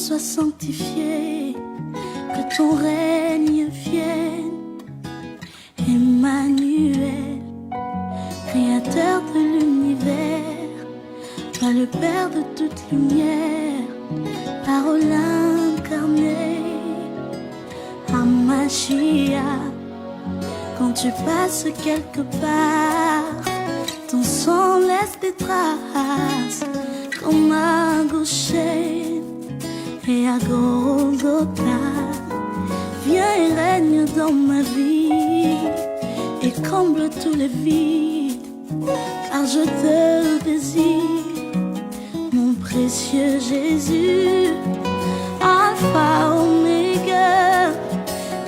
soit sanctifié, que ton règne vienne. Emmanuel, créateur de l'univers, toi le Père de toute lumière, parole incarnée, Hamashia. Quand tu passes quelque part, ton sang laisse des traces, comme à Goshen et à Golgotha. Viens et règne dans ma vie et comble tous les vides, car je te désire, mon précieux Jésus. Alpha, Oméga,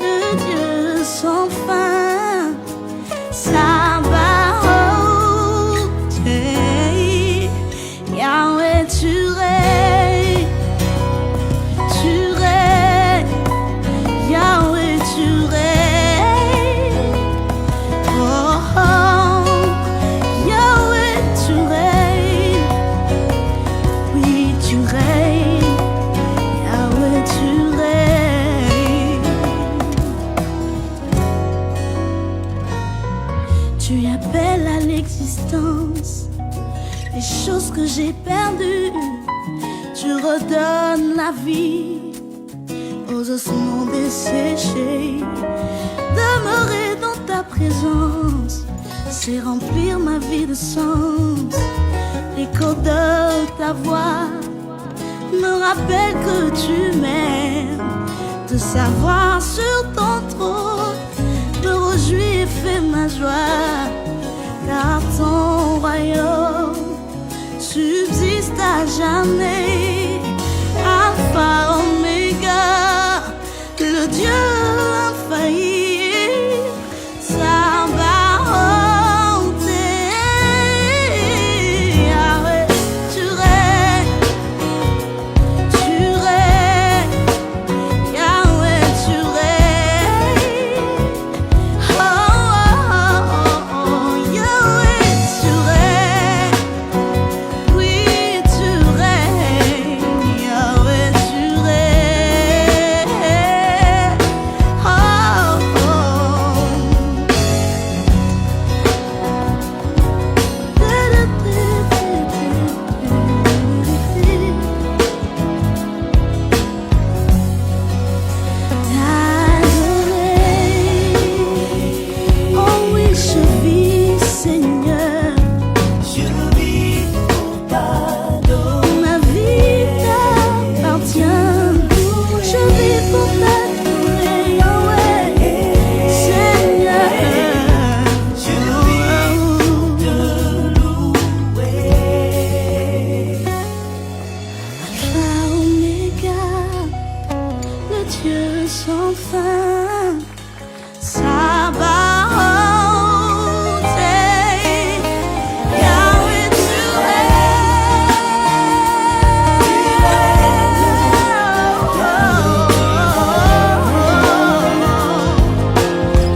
le Dieu sans fin, Sabaoth, hey, Yahweh, tu règnes, Yahweh, tu règnes, oh, oh, Yahweh, tu règnes, oui, tu règnes, Yahweh, tu règnes. Tu appelles à l'existence les choses que j'ai perdues, tu redonnes la vie aux ossements desséchés. Demeurer dans ta présence, c'est remplir ma vie de sens. L'écho de ta voix me rappelle que tu m'aimes. De savoir sur ton trône me réjouit et fait ma joie, car ton royaume subsiste à jamais. Alpha, Oméga, le Dieu infaillible, Sabaoth, Yahweh, tu règnes, Yahweh, tu règnes, oh, oh, oh, oh, Yahweh, tu règnes, oui, tu règnes, Yahweh, tu règnes, oh, oh. Oh oui, je vis, Seigneur, Je vis pour t'adorer. ma vie t'appartient. Je vis pour t'adorer, Yahweh, Seigneur. Je vis pour te louer. Alpha, Oméga, le Dieu sans fin, Sabaoth, Yahweh, tu règnes,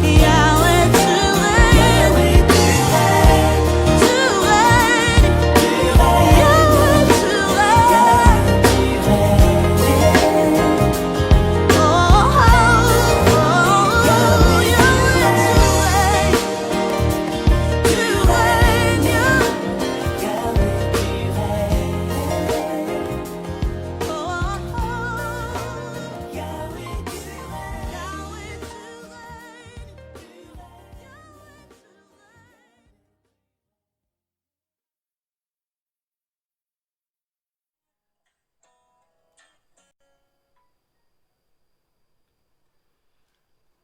Yahweh, tu règnes, tu règnes, Yahweh, tu règnes, oh, oh, oh, Yahweh, tu règnes, oh,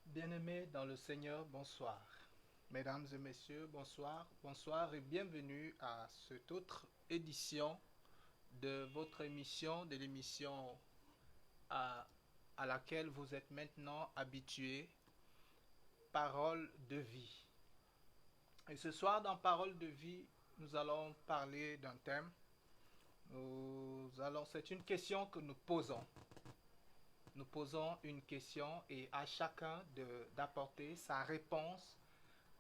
Bien-aimés dans le Seigneur, bonsoir. Mesdames et messieurs, bonsoir. Bonsoir et bienvenue à cette autre édition de votre émission, de l'émission à, à laquelle vous êtes maintenant habitués, Parole de vie. Et ce soir, dans Parole de vie, nous allons parler d'un thème. C'est une question que nous posons. Nous posons une question et à chacun d'apporter sa réponse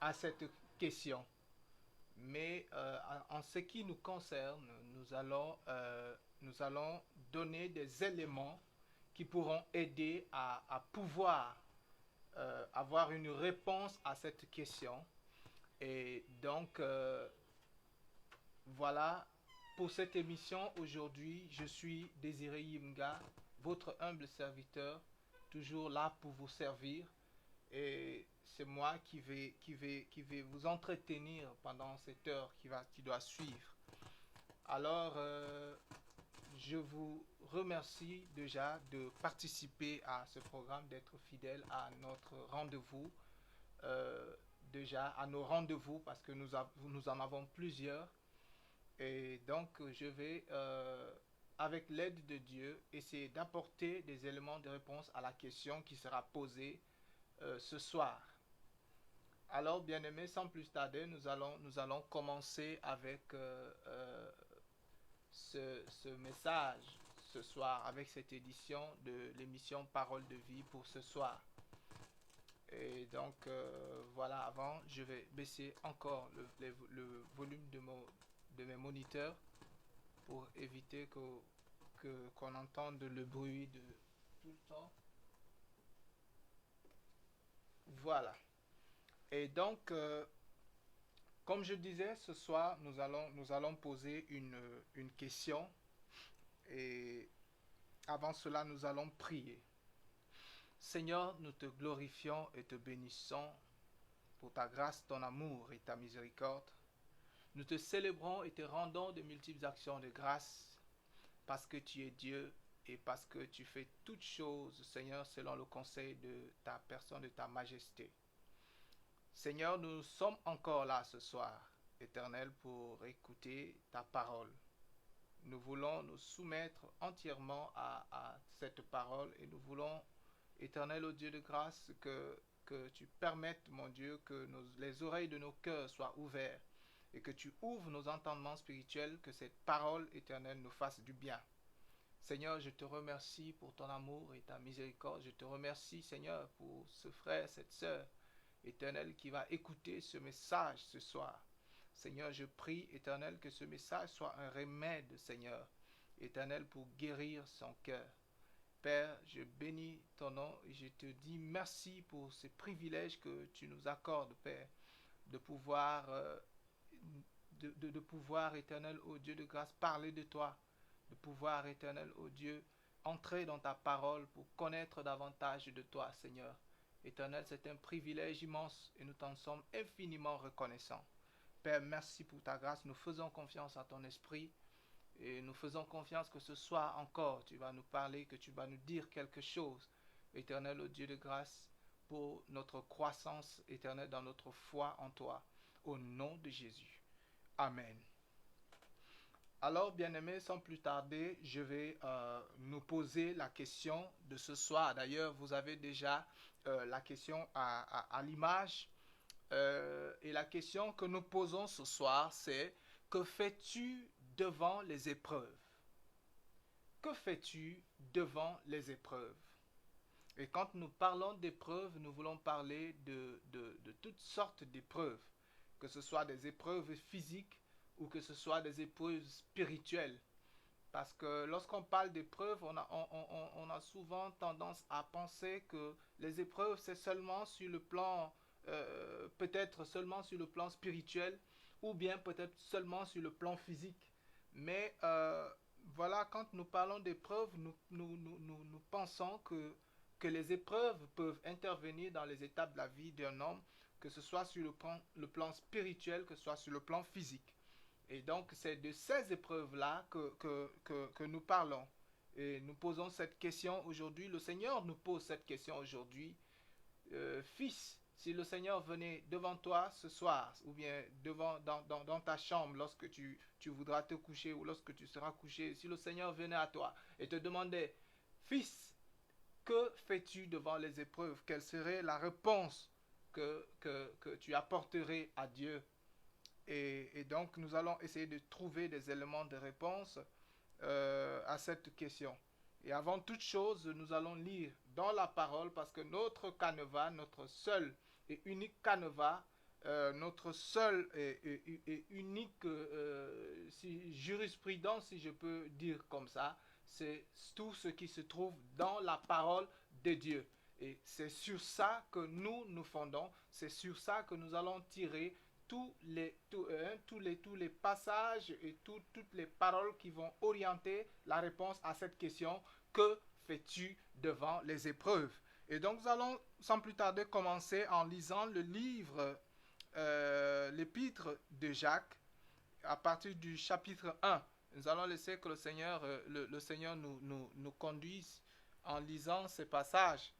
à cette question. Mais en ce qui nous concerne, nous allons nous allons donner des éléments qui pourront aider à pouvoir avoir une réponse à cette question. Et donc, voilà, pour cette émission aujourd'hui, je suis Désiré Yimga, votre humble serviteur, toujours là pour vous servir. Et c'est moi qui vais vous entretenir pendant cette heure qui doit suivre. Alors, je vous remercie déjà de participer à ce programme, d'être fidèle à notre rendez-vous, déjà à nos rendez-vous parce que nous en avons plusieurs. Et donc, je vais, avec l'aide de Dieu, essayer d'apporter des éléments de réponse à la question qui sera posée ce soir. Alors, bien-aimés, sans plus tarder, nous allons commencer avec ce message ce soir, avec cette édition de l'émission Parole de vie pour ce soir. Et donc, voilà, avant, je vais baisser encore le volume de mes moniteurs pour éviter qu'on entende le bruit de tout le temps. Voilà. Et donc, comme je disais, ce soir, nous allons poser une question. Et avant cela, nous allons prier. Seigneur, nous te glorifions et te bénissons pour ta grâce, ton amour et ta miséricorde. Nous te célébrons et te rendons de multiples actions de grâce parce que tu es Dieu et parce que tu fais toutes choses, Seigneur, selon le conseil de ta personne, de ta majesté. Seigneur, nous sommes encore là ce soir, Éternel, pour écouter ta parole. Nous voulons nous soumettre entièrement à cette parole et nous voulons, Éternel, ô Dieu de grâce, que tu permettes, mon Dieu, que les oreilles de nos cœurs soient ouvertes et que tu ouvres nos entendements spirituels, que cette parole éternelle nous fasse du bien. Seigneur, je te remercie pour ton amour et ta miséricorde. Je te remercie, Seigneur, pour ce frère, cette sœur, Éternel, qui va écouter ce message ce soir. Seigneur, je prie, Éternel, que ce message soit un remède, Seigneur, Éternel, pour guérir son cœur. Père, je bénis ton nom et je te dis merci pour ces privilèges que tu nous accordes, Père, de pouvoir, de pouvoir, Éternel, ô Dieu de grâce, parler de toi, de pouvoir, Éternel, ô Dieu, entrer dans ta parole pour connaître davantage de toi, Seigneur. Éternel, c'est un privilège immense et nous t'en sommes infiniment reconnaissants. Père, merci pour ta grâce. Nous faisons confiance à ton esprit et nous faisons confiance que ce soir encore, tu vas nous parler, que tu vas nous dire quelque chose, Éternel, ô Dieu de grâce, pour notre croissance éternelle dans notre foi en toi. Au nom de Jésus. Amen. Alors, bien-aimés, sans plus tarder, je vais nous poser la question de ce soir. D'ailleurs, vous avez déjà la question à l'image. Et la question que nous posons ce soir, c'est: que fais-tu devant les épreuves? Que fais-tu devant les épreuves? Et quand nous parlons d'épreuves, nous voulons parler de toutes sortes d'épreuves, que ce soit des épreuves physiques ou que ce soit des épreuves spirituelles. Parce que lorsqu'on parle d'épreuves, on a souvent tendance à penser que les épreuves, c'est seulement sur le plan, peut-être seulement sur le plan spirituel, ou bien peut-être seulement sur le plan physique. Mais voilà, quand nous parlons d'épreuves, nous pensons que les épreuves peuvent intervenir dans les étapes de la vie d'un homme, que ce soit sur le plan spirituel, que ce soit sur le plan physique. Et donc, c'est de ces épreuves-là que nous parlons. Et nous posons cette question aujourd'hui. Le Seigneur nous pose cette question aujourd'hui. Fils, si le Seigneur venait devant toi ce soir, ou bien dans ta chambre lorsque tu voudras te coucher, ou lorsque tu seras couché, si le Seigneur venait à toi et te demandait: Fils, que fais-tu devant les épreuves? Quelle serait la réponse que tu apporterais à Dieu? Et donc, nous allons essayer de trouver des éléments de réponse à cette question. Et avant toute chose, nous allons lire dans la parole, parce que notre canevas, notre seul et unique canevas, notre seul et unique jurisprudence, si je peux dire comme ça, c'est tout ce qui se trouve dans la parole de Dieu. Et c'est sur ça que nous fondons, c'est sur ça que nous allons tirer tous les passages et toutes les paroles qui vont orienter la réponse à cette question: que fais-tu devant les épreuves? Et donc nous allons sans plus tarder commencer en lisant le livre, l'épître de Jacques, à partir du chapitre 1. Nous allons laisser que le Seigneur, le Seigneur nous conduise en lisant ces passages.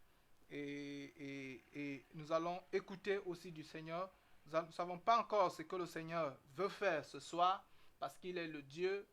Et nous allons écouter aussi du Seigneur. Nous ne savons pas encore ce que le Seigneur veut faire ce soir, parce qu'il est le Dieu,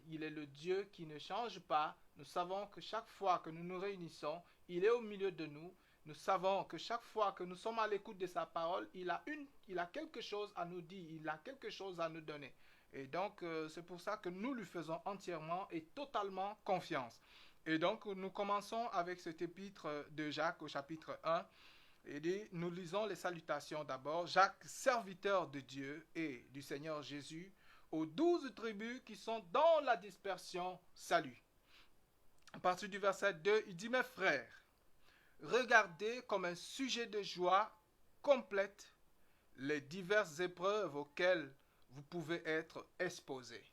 il est le Dieu qui ne change pas. Nous savons que chaque fois que nous nous réunissons, il est au milieu de nous. Nous savons que chaque fois que nous sommes à l'écoute de sa parole, il a quelque chose à nous dire, il a quelque chose à nous donner. Et donc, c'est pour ça que nous lui faisons entièrement et totalement confiance. Et donc, nous commençons avec cet épître de Jacques au chapitre 1. Et nous lisons les salutations d'abord. Jacques, serviteur de Dieu et du Seigneur Jésus, aux 12 tribus qui sont dans la dispersion, salut. À partir du verset 2, il dit: mes frères, regardez comme un sujet de joie complète les diverses épreuves auxquelles vous pouvez être exposés.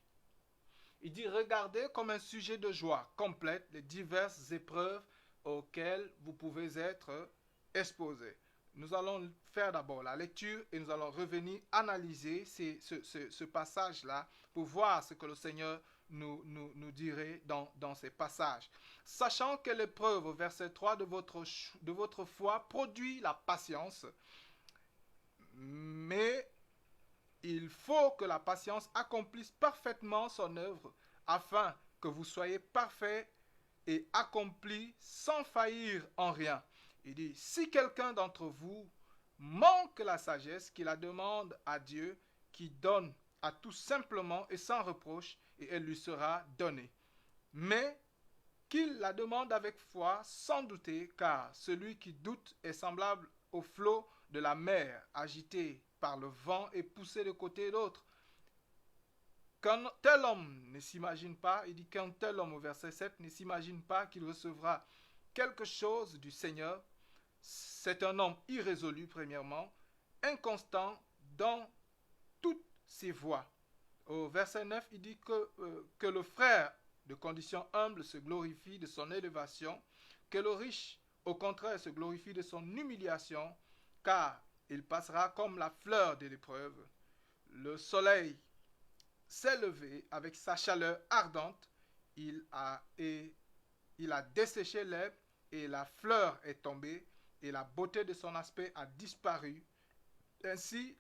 Il dit: regardez comme un sujet de joie complète les diverses épreuves auxquelles vous pouvez être exposés. Nous allons faire d'abord la lecture et nous allons revenir analyser ce passage-là pour voir ce que le Seigneur nous dirait dans ces passages. Sachant que l'épreuve, au verset 3 de votre foi, produit la patience, mais il faut que la patience accomplisse parfaitement son œuvre, afin que vous soyez parfaits et accomplis sans faillir en rien. Il dit: si quelqu'un d'entre vous manque la sagesse, qu'il la demande à Dieu, qui donne à tout simplement et sans reproche, et elle lui sera donnée. Mais qu'il la demande avec foi, sans douter, car celui qui doute est semblable au flot de la mer, agité par le vent et poussé de côté et d'autre. Qu'un tel homme ne s'imagine pas, il dit qu'un tel homme, au verset 7, ne s'imagine pas qu'il recevra quelque chose du Seigneur. C'est un homme irrésolu, premièrement, inconstant dans toutes ses voies. Au verset 9, il dit que le frère de condition humble se glorifie de son élévation, que le riche, au contraire, se glorifie de son humiliation, car il passera comme la fleur de l'épreuve. Le soleil s'est levé avec sa chaleur ardente, il a desséché l'herbe et la fleur est tombée et la beauté de son aspect a disparu. Ainsi,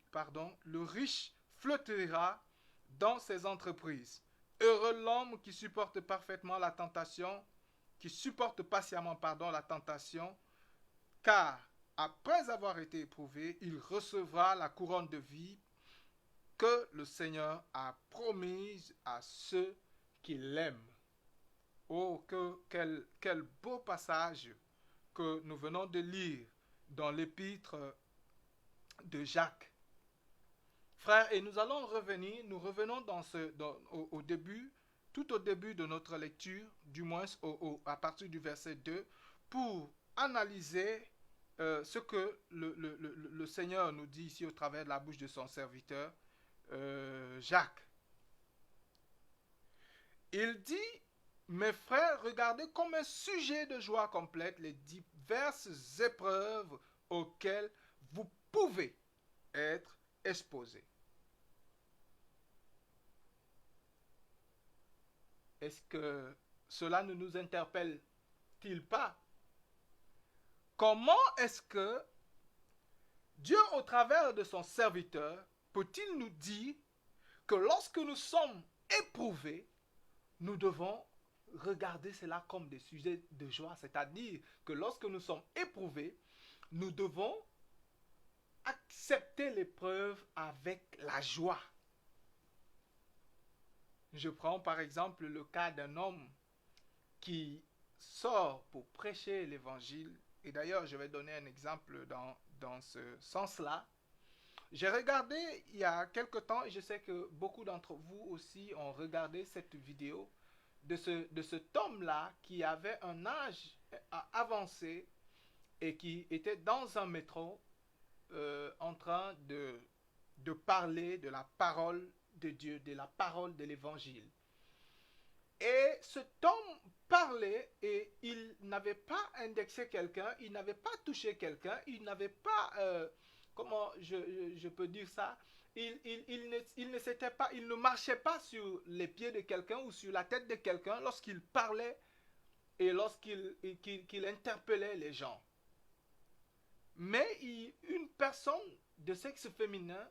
le riche flottera dans ses entreprises. Heureux l'homme qui supporte parfaitement la tentation, qui supporte patiemment la tentation, car après avoir été éprouvé, il recevra la couronne de vie que le Seigneur a promise à ceux qui l'aiment. Oh, quel beau passage que nous venons de lire dans l'épître de Jacques. Frères, et nous allons revenir, nous revenons au début, tout au début de notre lecture, du moins à partir du verset 2, pour analyser ce que le Seigneur nous dit ici au travers de la bouche de son serviteur, Jacques. Il dit: mes frères, regardez comme un sujet de joie complète les diverses épreuves auxquelles vous pouvez être exposés. Est-ce que cela ne nous interpelle-t-il pas? Comment est-ce que Dieu, au travers de son serviteur, peut-il nous dire que lorsque nous sommes éprouvés, nous devons regarder cela comme des sujets de joie, c'est-à-dire que lorsque nous sommes éprouvés, nous devons accepter l'épreuve avec la joie. Je prends par exemple le cas d'un homme qui sort pour prêcher l'évangile, et d'ailleurs je vais donner un exemple dans ce sens-là. j'ai regardé il y a quelque temps, et je sais que beaucoup d'entre vous aussi ont regardé cette vidéo de cet homme-là qui avait un âge avancé et qui était dans un métro en train de parler de la parole de Dieu, de la parole de l'évangile. Et cet homme parlait et il n'avait pas indexé quelqu'un, il n'avait pas touché quelqu'un, il n'avait pas, comment je peux dire ça, il ne s'était pas, il ne marchait pas sur les pieds de quelqu'un ou sur la tête de quelqu'un lorsqu'il parlait et lorsqu'il interpellait les gens. Mais une personne de sexe féminin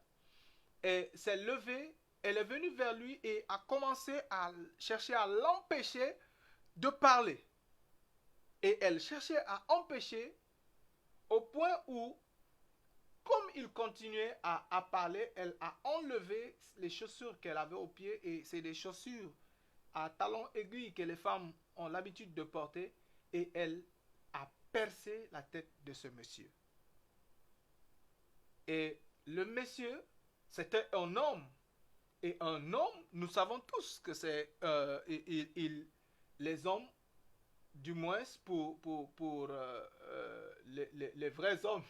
s'est levée, elle est venue vers lui et a commencé à chercher à l'empêcher de parler. Et elle cherchait à empêcher au point où, comme il continuait à parler, elle a enlevé les chaussures qu'elle avait aux pieds, et c'est des chaussures à talons aiguilles que les femmes ont l'habitude de porter, et elle a percé la tête de ce monsieur. Et le monsieur, c'était un homme. Et un homme, nous savons tous que c'est les hommes, du moins pour les vrais hommes,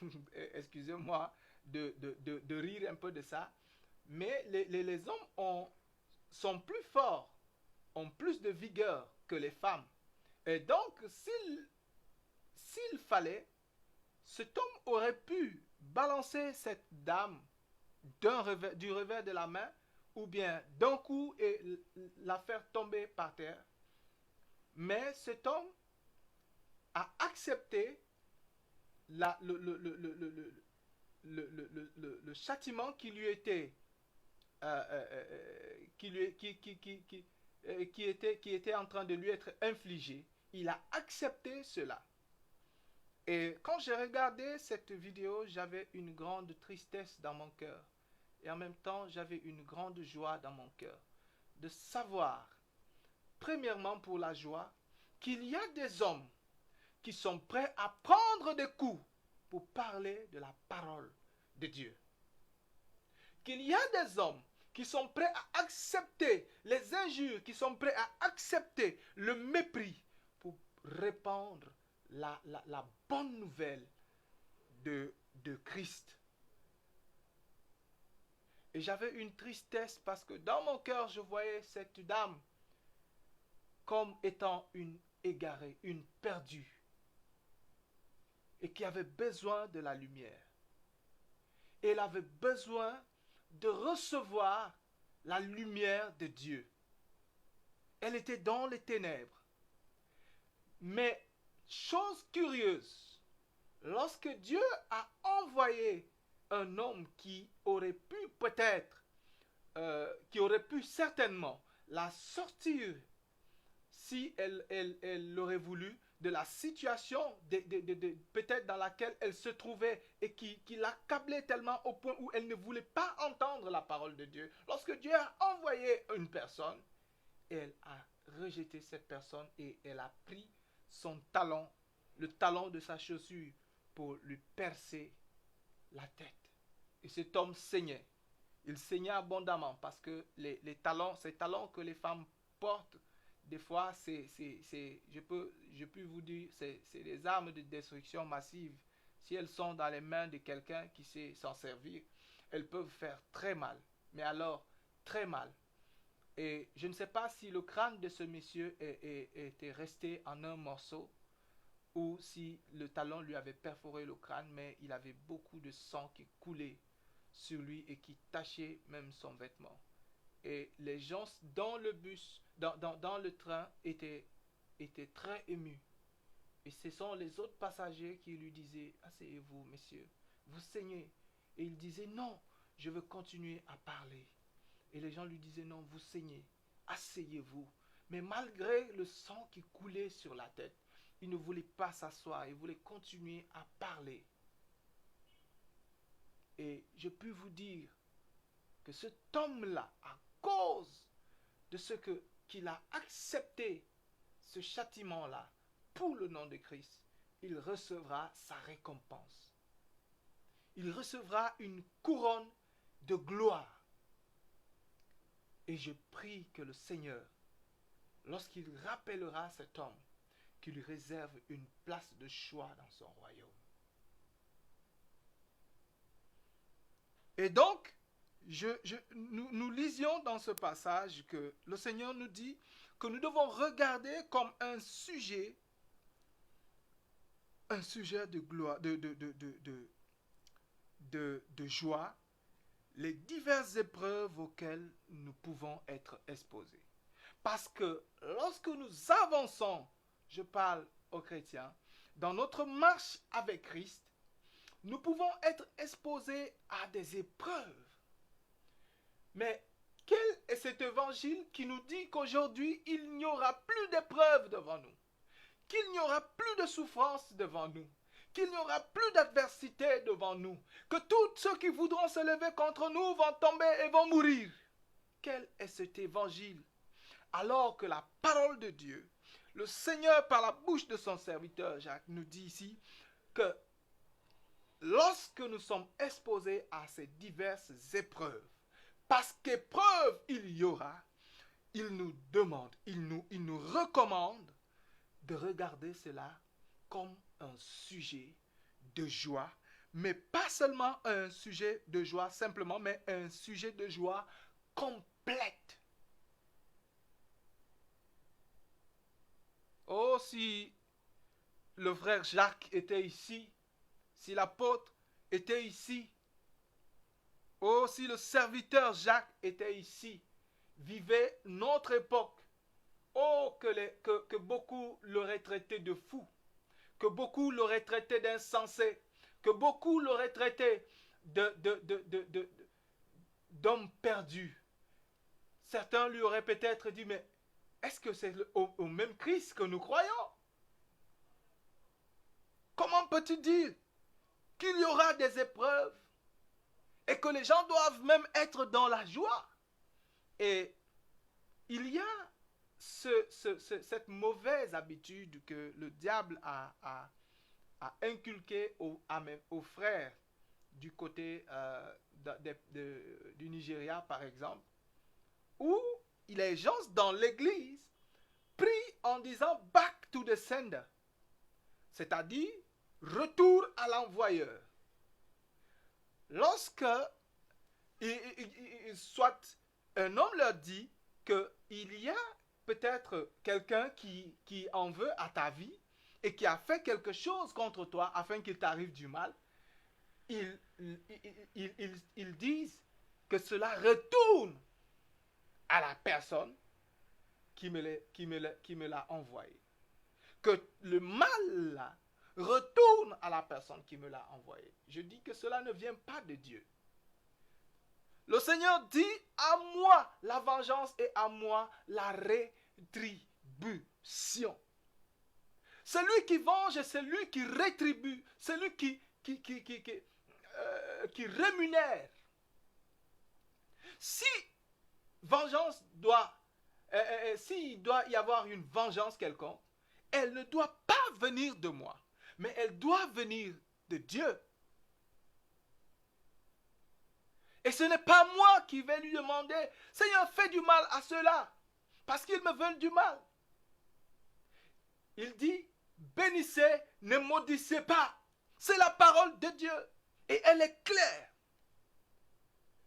excusez-moi de rire un peu de ça, mais les hommes sont plus forts, ont plus de vigueur que les femmes. Et donc, s'il fallait, cet homme aurait pu balancer cette dame du revers de la main, ou bien d'un coup et la faire tomber par terre. Mais cet homme a accepté le châtiment qui lui était qui était en train de lui être infligé. Il a accepté cela. Et quand j'ai regardé cette vidéo, j'avais une grande tristesse dans mon cœur. Et en même temps, j'avais une grande joie dans mon cœur de savoir, premièrement pour la joie, qu'il y a des hommes qui sont prêts à prendre des coups pour parler de la parole de Dieu. Qu'il y a des hommes qui sont prêts à accepter les injures, qui sont prêts à accepter le mépris pour répandre la bonne nouvelle de Christ. Et j'avais une tristesse parce que dans mon cœur, je voyais cette dame comme étant une égarée, une perdue, et qui avait besoin de la lumière. Et elle avait besoin de recevoir la lumière de Dieu. Elle était dans les ténèbres. Mais, chose curieuse, lorsque Dieu a envoyé un homme qui aurait pu peut-être, qui aurait pu certainement la sortir, si elle l'aurait voulu, de la situation peut-être dans laquelle elle se trouvait et qui l'accablait tellement au point où elle ne voulait pas entendre la parole de Dieu. Lorsque Dieu a envoyé une personne, elle a rejeté cette personne et elle a pris son talon, le talon de sa chaussure, pour lui percer la tête. Et cet homme saignait. Il saignait abondamment parce que ces talons que les femmes portent, des fois, je peux vous dire, c'est des armes de destruction massive. Si elles sont dans les mains de quelqu'un qui sait s'en servir, elles peuvent faire très mal. Mais alors, très mal. Et je ne sais pas si le crâne de ce monsieur était resté en un morceau ou si le talon lui avait perforé le crâne, mais il avait beaucoup de sang qui coulait sur lui et qui tachait même son vêtement. Et les gens dans le bus, dans le train, étaient très émus. Et ce sont les autres passagers qui lui disaient « Asseyez-vous, messieurs, vous saignez. » Et il disait « Non, je veux continuer à parler. » Et les gens lui disaient « Non, vous saignez, asseyez-vous. » Mais malgré le sang qui coulait sur la tête, il ne voulait pas s'asseoir, il voulait continuer à parler. Et je puis vous dire que cet homme-là, à cause de ce qu'il a accepté ce châtiment-là pour le nom de Christ, il recevra sa récompense. Il recevra une couronne de gloire. Et je prie que le Seigneur, lorsqu'il rappellera cet homme, qu'il lui réserve une place de choix dans son royaume. Et donc, nous lisions dans ce passage que le Seigneur nous dit que nous devons regarder comme un sujet de gloire, de joie, les diverses épreuves auxquelles nous pouvons être exposés. Parce que lorsque nous avançons, je parle aux chrétiens, dans notre marche avec Christ, nous pouvons être exposés à des épreuves. Mais quel est cet évangile qui nous dit qu'aujourd'hui, il n'y aura plus d'épreuves devant nous, qu'il n'y aura plus de souffrance devant nous, qu'il n'y aura plus d'adversité devant nous, que tous ceux qui voudront se lever contre nous vont tomber et vont mourir? Quel est cet évangile? Alors que la parole de Dieu, le Seigneur par la bouche de son serviteur Jacques nous dit ici que lorsque nous sommes exposés à ces diverses épreuves, parce qu'épreuve il y aura, il nous demande, il nous recommande de regarder cela comme un sujet de joie, mais pas seulement un sujet de joie simplement, mais un sujet de joie complète. Oh, si le frère Jacques était ici, si l'apôtre était ici, oh, si le serviteur Jacques était ici, vivait notre époque, oh, que beaucoup l'auraient traité de fou, que beaucoup l'auraient traité d'insensé, que beaucoup l'auraient traité d'homme perdu. Certains lui auraient peut-être dit, mais est-ce que c'est au même Christ que nous croyons? Comment peux-tu dire qu'il y aura des épreuves et que les gens doivent même être dans la joie? Et il y a cette mauvaise habitude que le diable a inculquée aux frères du côté du Nigeria, par exemple, où les gens dans l'église prient en disant « back to the sender », c'est-à-dire « retour à l'envoyeur ». Lorsque soit un homme leur dit qu'il y a peut-être quelqu'un qui en veut à ta vie et qui a fait quelque chose contre toi afin qu'il t'arrive du mal, ils disent que cela retourne à la personne qui me l'a envoyé. Que le mal là retourne à la personne qui me l'a envoyé. Je dis que cela ne vient pas de Dieu. Le Seigneur dit, à moi la vengeance et à moi la rétribution. Celui qui venge et celui qui rétribue, celui qui rémunère. Si vengeance s'il doit y avoir une vengeance quelconque, elle ne doit pas venir de moi, mais elle doit venir de Dieu. Et ce n'est pas moi qui vais lui demander, Seigneur, fais du mal à ceux-là, parce qu'ils me veulent du mal. Il dit, bénissez, ne maudissez pas. C'est la parole de Dieu. Et elle est claire.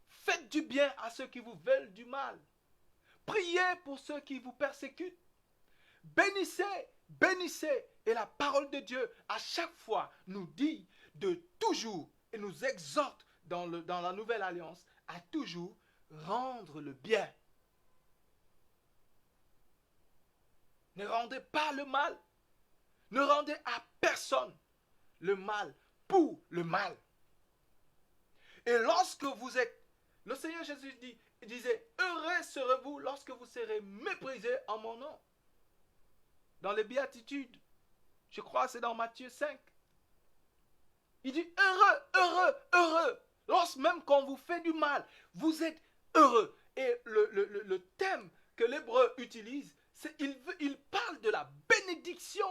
Faites du bien à ceux qui vous veulent du mal. Priez pour ceux qui vous persécutent. Bénissez, bénissez. Et la parole de Dieu, à chaque fois, nous dit de toujours, et nous exhorte dans la nouvelle alliance, à toujours rendre le bien. Ne rendez pas le mal. Ne rendez à personne le mal pour le mal. Et lorsque vous êtes, le Seigneur Jésus disait, heureux serez-vous lorsque vous serez méprisés en mon nom. Dans les béatitudes, je crois que c'est dans Matthieu 5. Il dit, heureux, heureux, heureux. Lorsque même quand vous fait du mal, vous êtes heureux. Et le thème que l'hébreu utilise, c'est il parle de la bénédiction.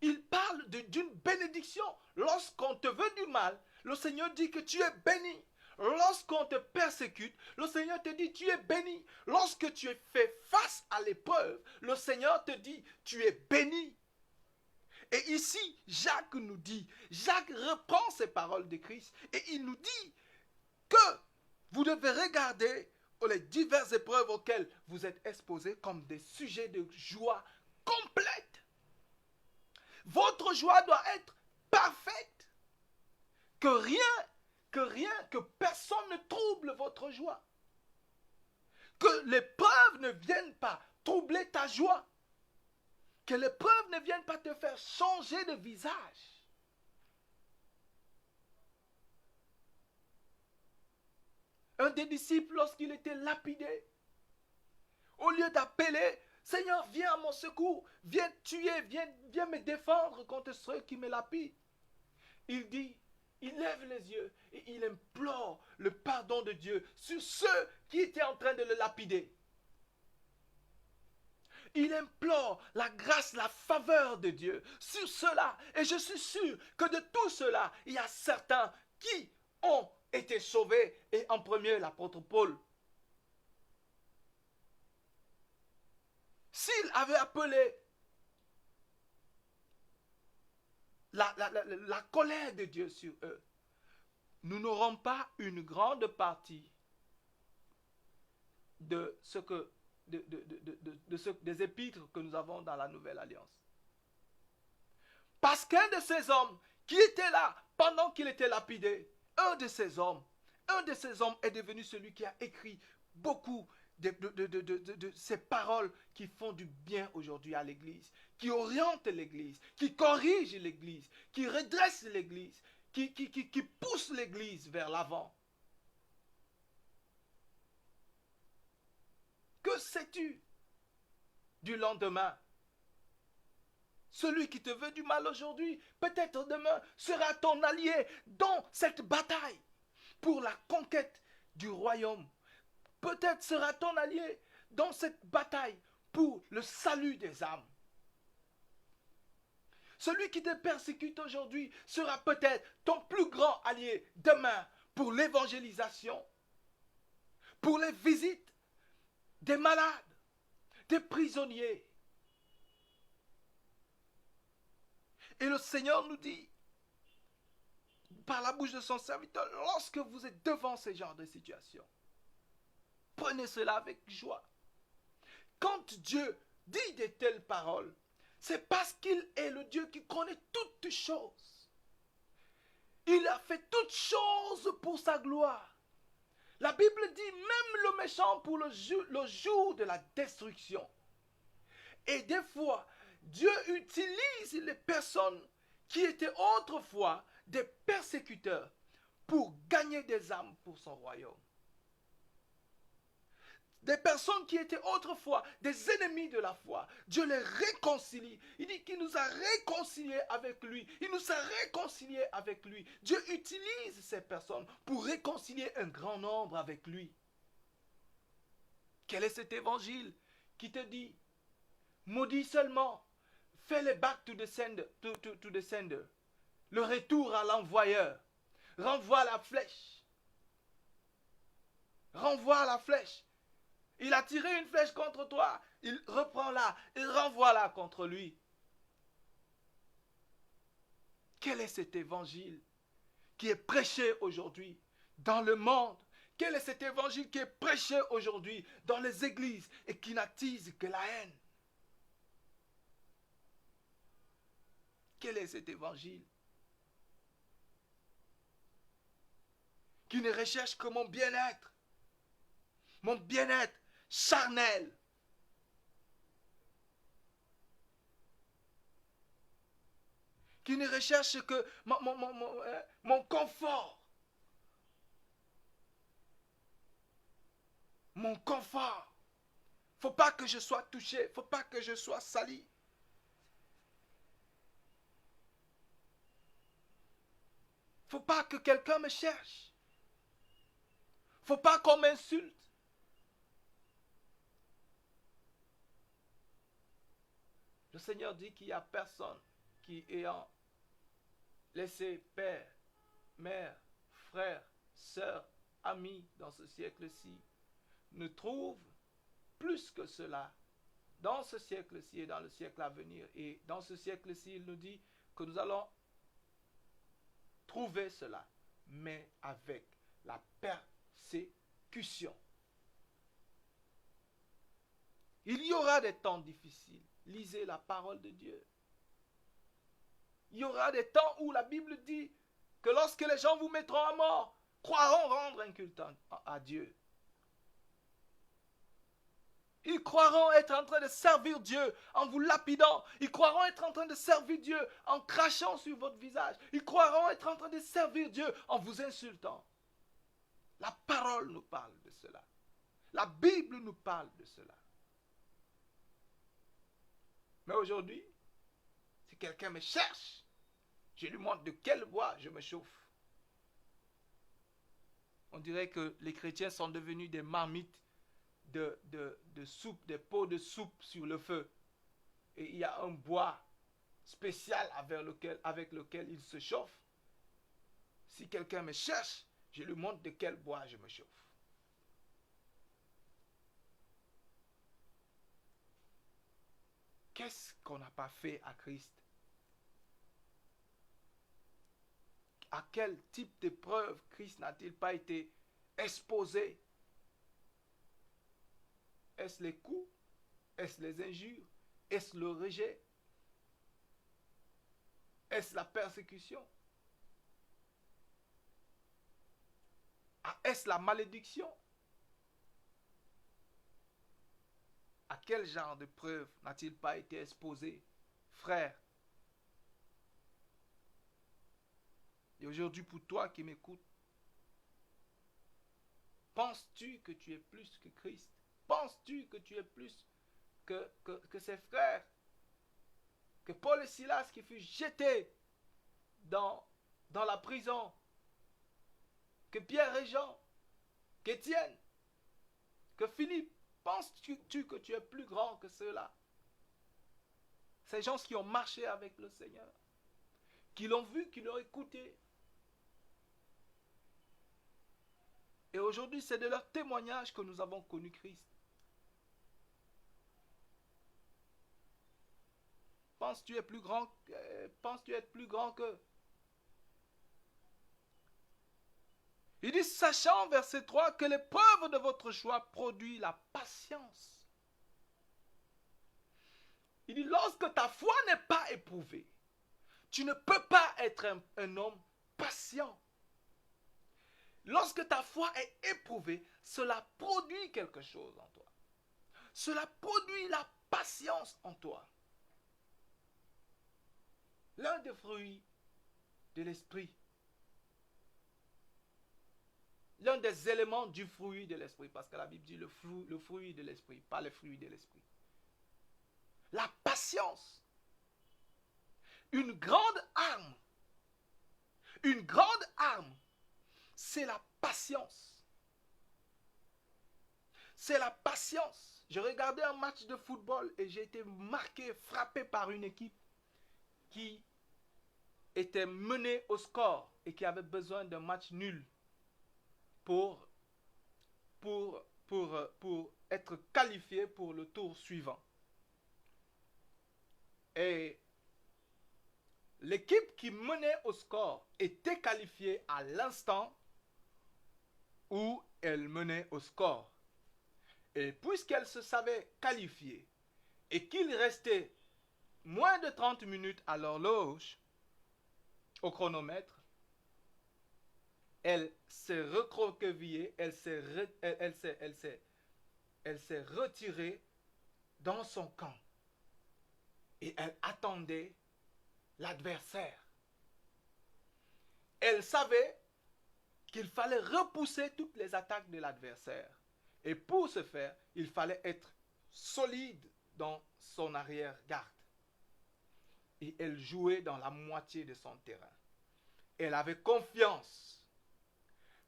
Il parle d'une bénédiction. Lorsqu'on te veut du mal, le Seigneur dit que tu es béni. Lorsqu'on te persécute, le Seigneur te dit tu es béni. Lorsque tu es fait face à l'épreuve, le Seigneur te dit tu es béni. Et ici, Jacques nous dit, Jacques reprend ces paroles de Christ et il nous dit que vous devez regarder les diverses épreuves auxquelles vous êtes exposés comme des sujets de joie complète. Votre joie doit être parfaite. Que personne ne trouble votre joie. Que l'épreuve ne vienne pas troubler ta joie. Que l'épreuve ne vienne pas te faire changer de visage. Un des disciples, lorsqu'il était lapidé, au lieu d'appeler, Seigneur, viens à mon secours, viens tuer, viens me défendre contre ceux qui me lapident, il dit, il lève les yeux et il implore le pardon de Dieu sur ceux qui étaient en train de le lapider. Il implore la grâce, la faveur de Dieu sur cela. Et je suis sûr que de tout cela, il y a certains qui ont été sauvés. Et en premier, l'apôtre Paul. S'il avait appelé la colère de Dieu sur eux, nous n'aurons pas une grande partie de ce que des épîtres que nous avons dans la Nouvelle Alliance. Parce qu'un de ces hommes qui était là pendant qu'il était lapidé, un de ces hommes est devenu celui qui a écrit beaucoup de ces paroles qui font du bien aujourd'hui à l'Église, qui orientent l'Église, qui corrigent l'Église, qui redressent l'Église, qui poussent l'Église vers l'avant. Que sais-tu du lendemain? Celui qui te veut du mal aujourd'hui, peut-être demain, sera ton allié dans cette bataille pour la conquête du royaume. Peut-être sera ton allié dans cette bataille pour le salut des âmes. Celui qui te persécute aujourd'hui sera peut-être ton plus grand allié demain pour l'évangélisation, pour les visites des malades, des prisonniers. Et le Seigneur nous dit, par la bouche de son serviteur, lorsque vous êtes devant ce genre de situation, prenez cela avec joie. Quand Dieu dit de telles paroles, c'est parce qu'il est le Dieu qui connaît toutes choses. Il a fait toutes choses pour sa gloire. La Bible dit même le méchant pour le jour de la destruction. Et des fois, Dieu utilise les personnes qui étaient autrefois des persécuteurs pour gagner des âmes pour son royaume. Des personnes qui étaient autrefois des ennemis de la foi, Dieu les réconcilie. Il dit qu'il nous a réconciliés avec lui. Il nous a réconciliés avec lui. Dieu utilise ces personnes pour réconcilier un grand nombre avec lui. Quel est cet évangile qui te dit, maudit seulement, fais-le back to the sender, le retour à l'envoyeur, renvoie la flèche. Renvoie la flèche. Il a tiré une flèche contre toi, il reprend-la et renvoie-la contre lui. Quel est cet évangile qui est prêché aujourd'hui dans le monde? Quel est cet évangile qui est prêché aujourd'hui dans les églises et qui n'attise que la haine? Quel est cet évangile qui ne recherche que mon bien-être charnel, qui ne recherche que mon confort, faut pas que je sois touché, faut pas que je sois sali. Faut pas que quelqu'un me cherche, faut pas qu'on m'insulte. Le Seigneur dit qu'il n'y a personne qui, ayant laissé père, mère, frère, sœur, ami dans ce siècle-ci ne trouve plus que cela dans ce siècle-ci et dans le siècle à venir. Et dans ce siècle-ci, il nous dit que nous allons trouver cela, mais avec la persécution. Il y aura des temps difficiles. Lisez la parole de Dieu. Il y aura des temps où la Bible dit que lorsque les gens vous mettront à mort, croiront rendre un culte à Dieu. Ils croiront être en train de servir Dieu en vous lapidant. Ils croiront être en train de servir Dieu en crachant sur votre visage. Ils croiront être en train de servir Dieu en vous insultant. La parole nous parle de cela. La Bible nous parle de cela. Mais aujourd'hui, si quelqu'un me cherche, je lui montre de quel bois je me chauffe. On dirait que les chrétiens sont devenus des marmites de soupe, des pots de soupe sur le feu. Et il y a un bois spécial avec lequel il se chauffe. Si quelqu'un me cherche, je lui montre de quel bois je me chauffe. Qu'est-ce qu'on n'a pas fait à Christ? À quel type d'épreuve Christ n'a-t-il pas été exposé? Est-ce les coups? Est-ce les injures? Est-ce le rejet? Est-ce la persécution? Est-ce la malédiction? À quel genre de preuve n'a-t-il pas été exposé, frère? Et aujourd'hui, pour toi qui m'écoutes, penses-tu que tu es plus que Christ? Penses-tu que tu es plus que ses frères? Que Paul et Silas qui furent jetés dans la prison? Que Pierre et Jean? Qu'Étienne? Que Philippe? Penses-tu que tu es plus grand que ceux-là? Ces gens qui ont marché avec le Seigneur, qui l'ont vu, qui l'ont écouté. Et aujourd'hui, c'est de leur témoignage que nous avons connu Christ. Penses-tu être plus grand qu'eux? Il dit, sachant, verset 3, que l'épreuve de votre choix produit la patience. Il dit, lorsque ta foi n'est pas éprouvée, tu ne peux pas être un homme patient. Lorsque ta foi est éprouvée, cela produit quelque chose en toi. Cela produit la patience en toi. L'un des fruits de l'esprit, l'un des éléments du fruit de l'esprit, parce que la Bible dit le fruit de l'esprit, pas le fruit de l'esprit. La patience. Une grande arme, c'est la patience. C'est la patience. Je regardais un match de football et j'ai été marqué, frappé par une équipe qui était menée au score et qui avait besoin d'un match nul pour être qualifié pour le tour suivant. Et l'équipe qui menait au score était qualifiée à l'instant où elle menait au score. Et puisqu'elle se savait qualifiée et qu'il restait moins de 30 minutes à l'horloge, au chronomètre, elle s'est recroquevillée, elle s'est retirée dans son camp. Et elle attendait l'adversaire. Elle savait qu'il fallait repousser toutes les attaques de l'adversaire. Et pour ce faire, il fallait être solide dans son arrière-garde. Et elle jouait dans la moitié de son terrain. Elle avait confiance.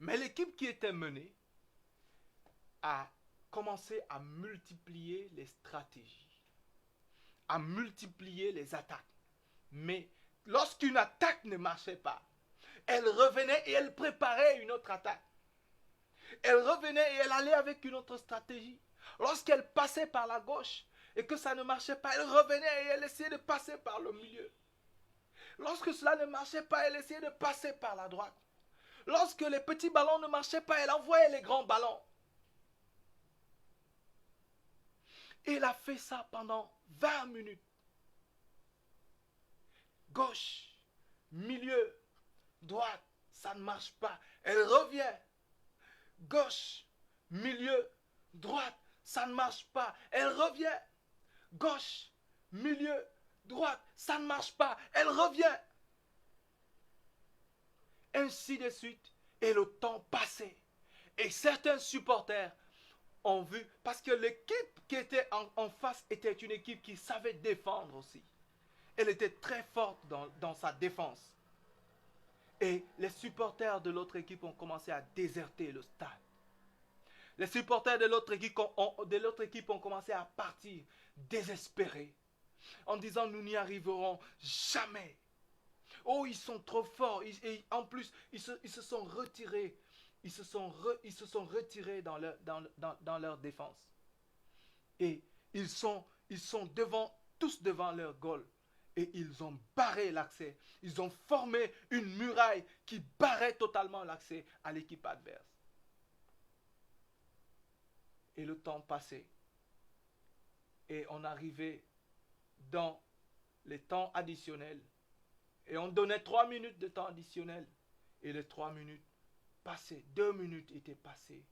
Mais l'équipe qui était menée a commencé à multiplier les stratégies, à multiplier les attaques. Mais lorsqu'une attaque ne marchait pas, elle revenait et elle préparait une autre attaque. Elle revenait et elle allait avec une autre stratégie. Lorsqu'elle passait par la gauche et que ça ne marchait pas, elle revenait et elle essayait de passer par le milieu. Lorsque cela ne marchait pas, elle essayait de passer par la droite. Lorsque les petits ballons ne marchaient pas, elle envoyait les grands ballons. Et elle a fait ça pendant 20 minutes. Gauche, milieu, droite, ça ne marche pas. Elle revient. Gauche, milieu, droite, ça ne marche pas. Elle revient. Gauche, milieu, droite, ça ne marche pas. Elle revient. Ainsi de suite. Et le temps passait. Et certains supporters ont vu, parce que l'équipe qui était en face était une équipe qui savait défendre aussi. Elle était très forte dans sa défense. Et les supporters de l'autre équipe ont commencé à déserter le stade. Les supporters de l'autre équipe ont commencé à partir désespérés, en disant nous n'y arriverons jamais. Oh, ils sont trop forts. Et en plus, ils se sont retirés. Ils se sont retirés dans leur défense. Et ils sont tous devant leur goal. Et ils ont barré l'accès. Ils ont formé une muraille qui barrait totalement l'accès à l'équipe adverse. Et le temps passait. Et on arrivait dans les temps additionnels. Et on donnait 3 minutes de temps additionnel. Et les 3 minutes passaient. 2 minutes étaient passées.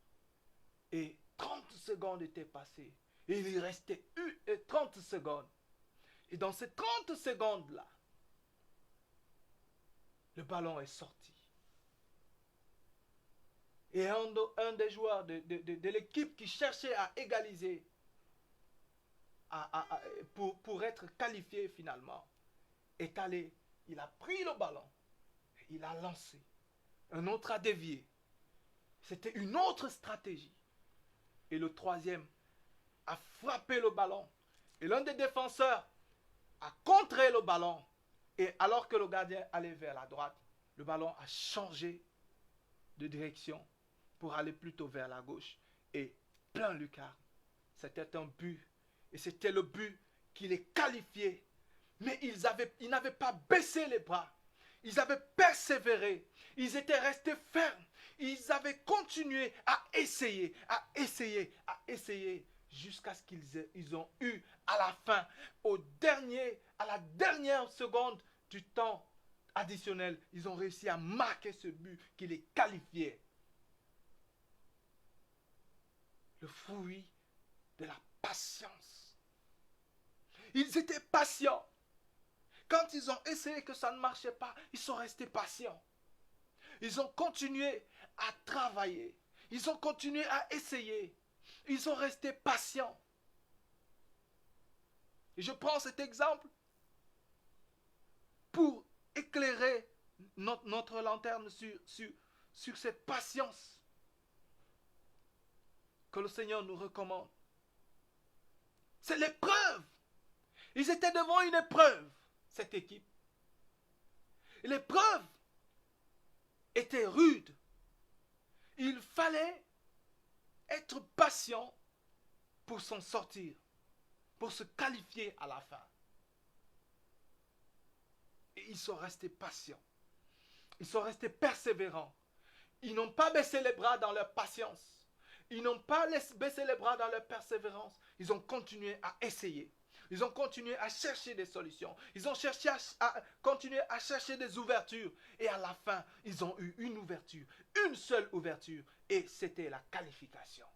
Et 30 secondes étaient passées. Et il restait 30 secondes. Et dans ces 30 secondes-là, le ballon est sorti. Et un des joueurs de l'équipe qui cherchait à égaliser, pour être qualifié finalement, est allé, il a pris le ballon, il a lancé. Un autre a dévié. C'était une autre stratégie. Et le troisième a frappé le ballon. Et l'un des défenseurs a contré le ballon. Et alors que le gardien allait vers la droite, le ballon a changé de direction pour aller plutôt vers la gauche. Et plein lucarne. C'était un but. Et c'était le but qui les qualifiait. Mais ils n'avaient pas baissé les bras. Ils avaient persévéré. Ils étaient restés fermes. Ils avaient continué à essayer, jusqu'à ce qu'ils ont eu à la fin, à la dernière seconde du temps additionnel, ils ont réussi à marquer ce but qui les qualifiait. Le fruit de la patience. Ils étaient patients. Quand ils ont essayé que ça ne marchait pas, ils sont restés patients. Ils ont continué à travailler. Ils ont continué à essayer. Ils sont restés patients. Et je prends cet exemple pour éclairer notre lanterne sur cette patience que le Seigneur nous recommande. C'est l'épreuve. Ils étaient devant une épreuve, cette équipe. Et l'épreuve était rude. Il fallait être patient pour s'en sortir, pour se qualifier à la fin. Et ils sont restés patients. Ils sont restés persévérants. Ils n'ont pas baissé les bras dans leur patience. Ils n'ont pas baissé les bras dans leur persévérance. Ils ont continué à essayer. Ils ont continué à chercher des solutions. Ils ont continué à chercher des ouvertures. Et à la fin, ils ont eu une ouverture. Une seule ouverture. Et c'était la qualification.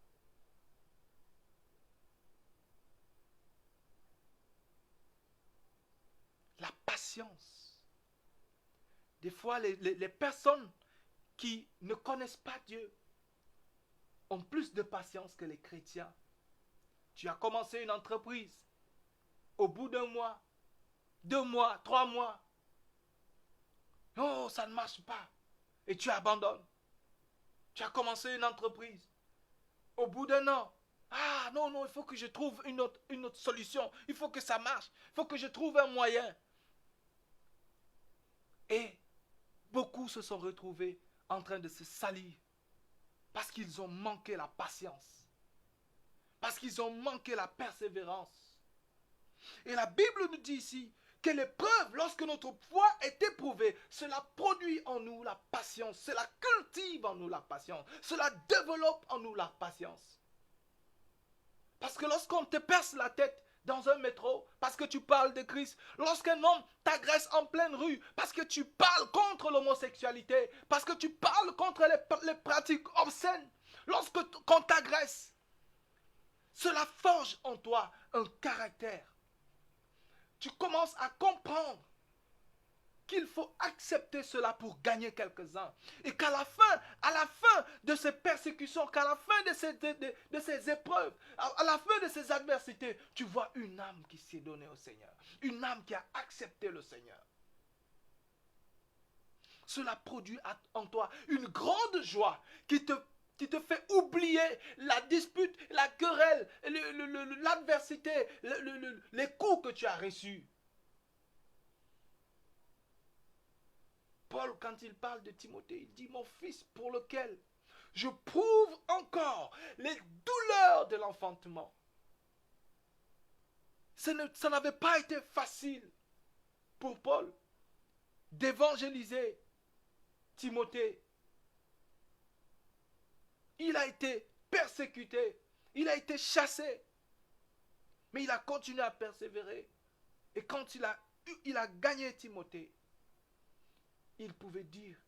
La patience. Des fois, les personnes qui ne connaissent pas Dieu ont plus de patience que les chrétiens. Tu as commencé une entreprise. Au bout d'1 mois, 2 mois, 3 mois, oh, ça ne marche pas. Et tu abandonnes. Tu as commencé une entreprise. Au bout d'1 an, ah non, il faut que je trouve une autre solution. Il faut que ça marche. Il faut que je trouve un moyen. Et beaucoup beaucoup se sont retrouvés en train de se salir parce qu'ils ont manqué la patience, parce qu'ils ont manqué la persévérance. Et la Bible nous dit ici que l'épreuve, lorsque notre foi est éprouvée, cela produit en nous la patience, cela cultive en nous la patience, cela développe en nous la patience. Parce que lorsqu'on te perce la tête dans un métro, parce que tu parles de Christ, lorsqu'un homme t'agresse en pleine rue, parce que tu parles contre l'homosexualité, parce que tu parles contre les pratiques obscènes, qu'on t'agresse, cela forge en toi un caractère. Tu commences à comprendre qu'il faut accepter cela pour gagner quelques-uns. Et qu'à la fin de ces persécutions, qu'à la fin de ces épreuves, à la fin de ces adversités, tu vois une âme qui s'est donnée au Seigneur. Une âme qui a accepté le Seigneur. Cela produit en toi une grande joie qui te fait oublier la dispute, la querelle, l'adversité, les coups que tu as reçus. Paul, quand il parle de Timothée, il dit « Mon fils pour lequel je prouve encore les douleurs de l'enfantement. » Ça n'avait pas été facile pour Paul d'évangéliser Timothée. Il a été persécuté, il a été chassé, mais il a continué à persévérer. Et quand il a gagné Timothée, il pouvait dire,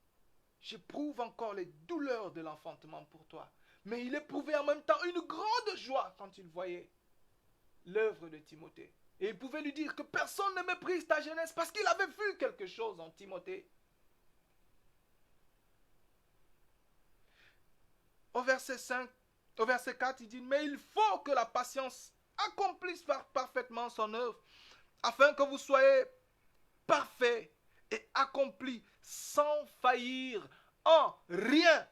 j'éprouve encore les douleurs de l'enfantement pour toi. Mais il éprouvait en même temps une grande joie quand il voyait l'œuvre de Timothée. Et il pouvait lui dire que personne ne méprise ta jeunesse parce qu'il avait vu quelque chose en Timothée. Au verset 4, il dit, mais il faut que la patience accomplisse parfaitement son œuvre, afin que vous soyez parfaits et accomplis sans faillir en rien.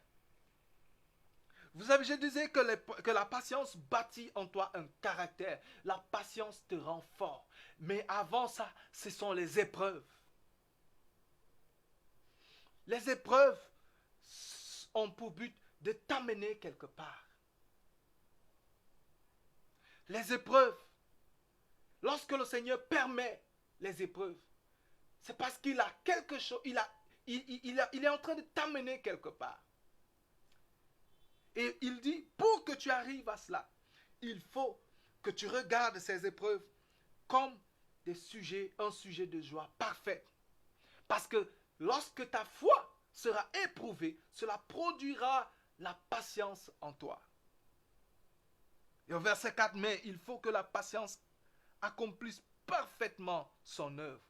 Vous savez, je disais que la patience bâtit en toi un caractère. La patience te rend fort. Mais avant ça, ce sont les épreuves. Les épreuves ont pour but de t'amener quelque part. Les épreuves, lorsque le Seigneur permet les épreuves, c'est parce qu'il a quelque chose, il est en train de t'amener quelque part. Et il dit, pour que tu arrives à cela, il faut que tu regardes ces épreuves comme un sujet de joie parfaite. Parce que lorsque ta foi sera éprouvée, cela produira la patience en toi. Et au verset 4, mais il faut que la patience accomplisse parfaitement son œuvre.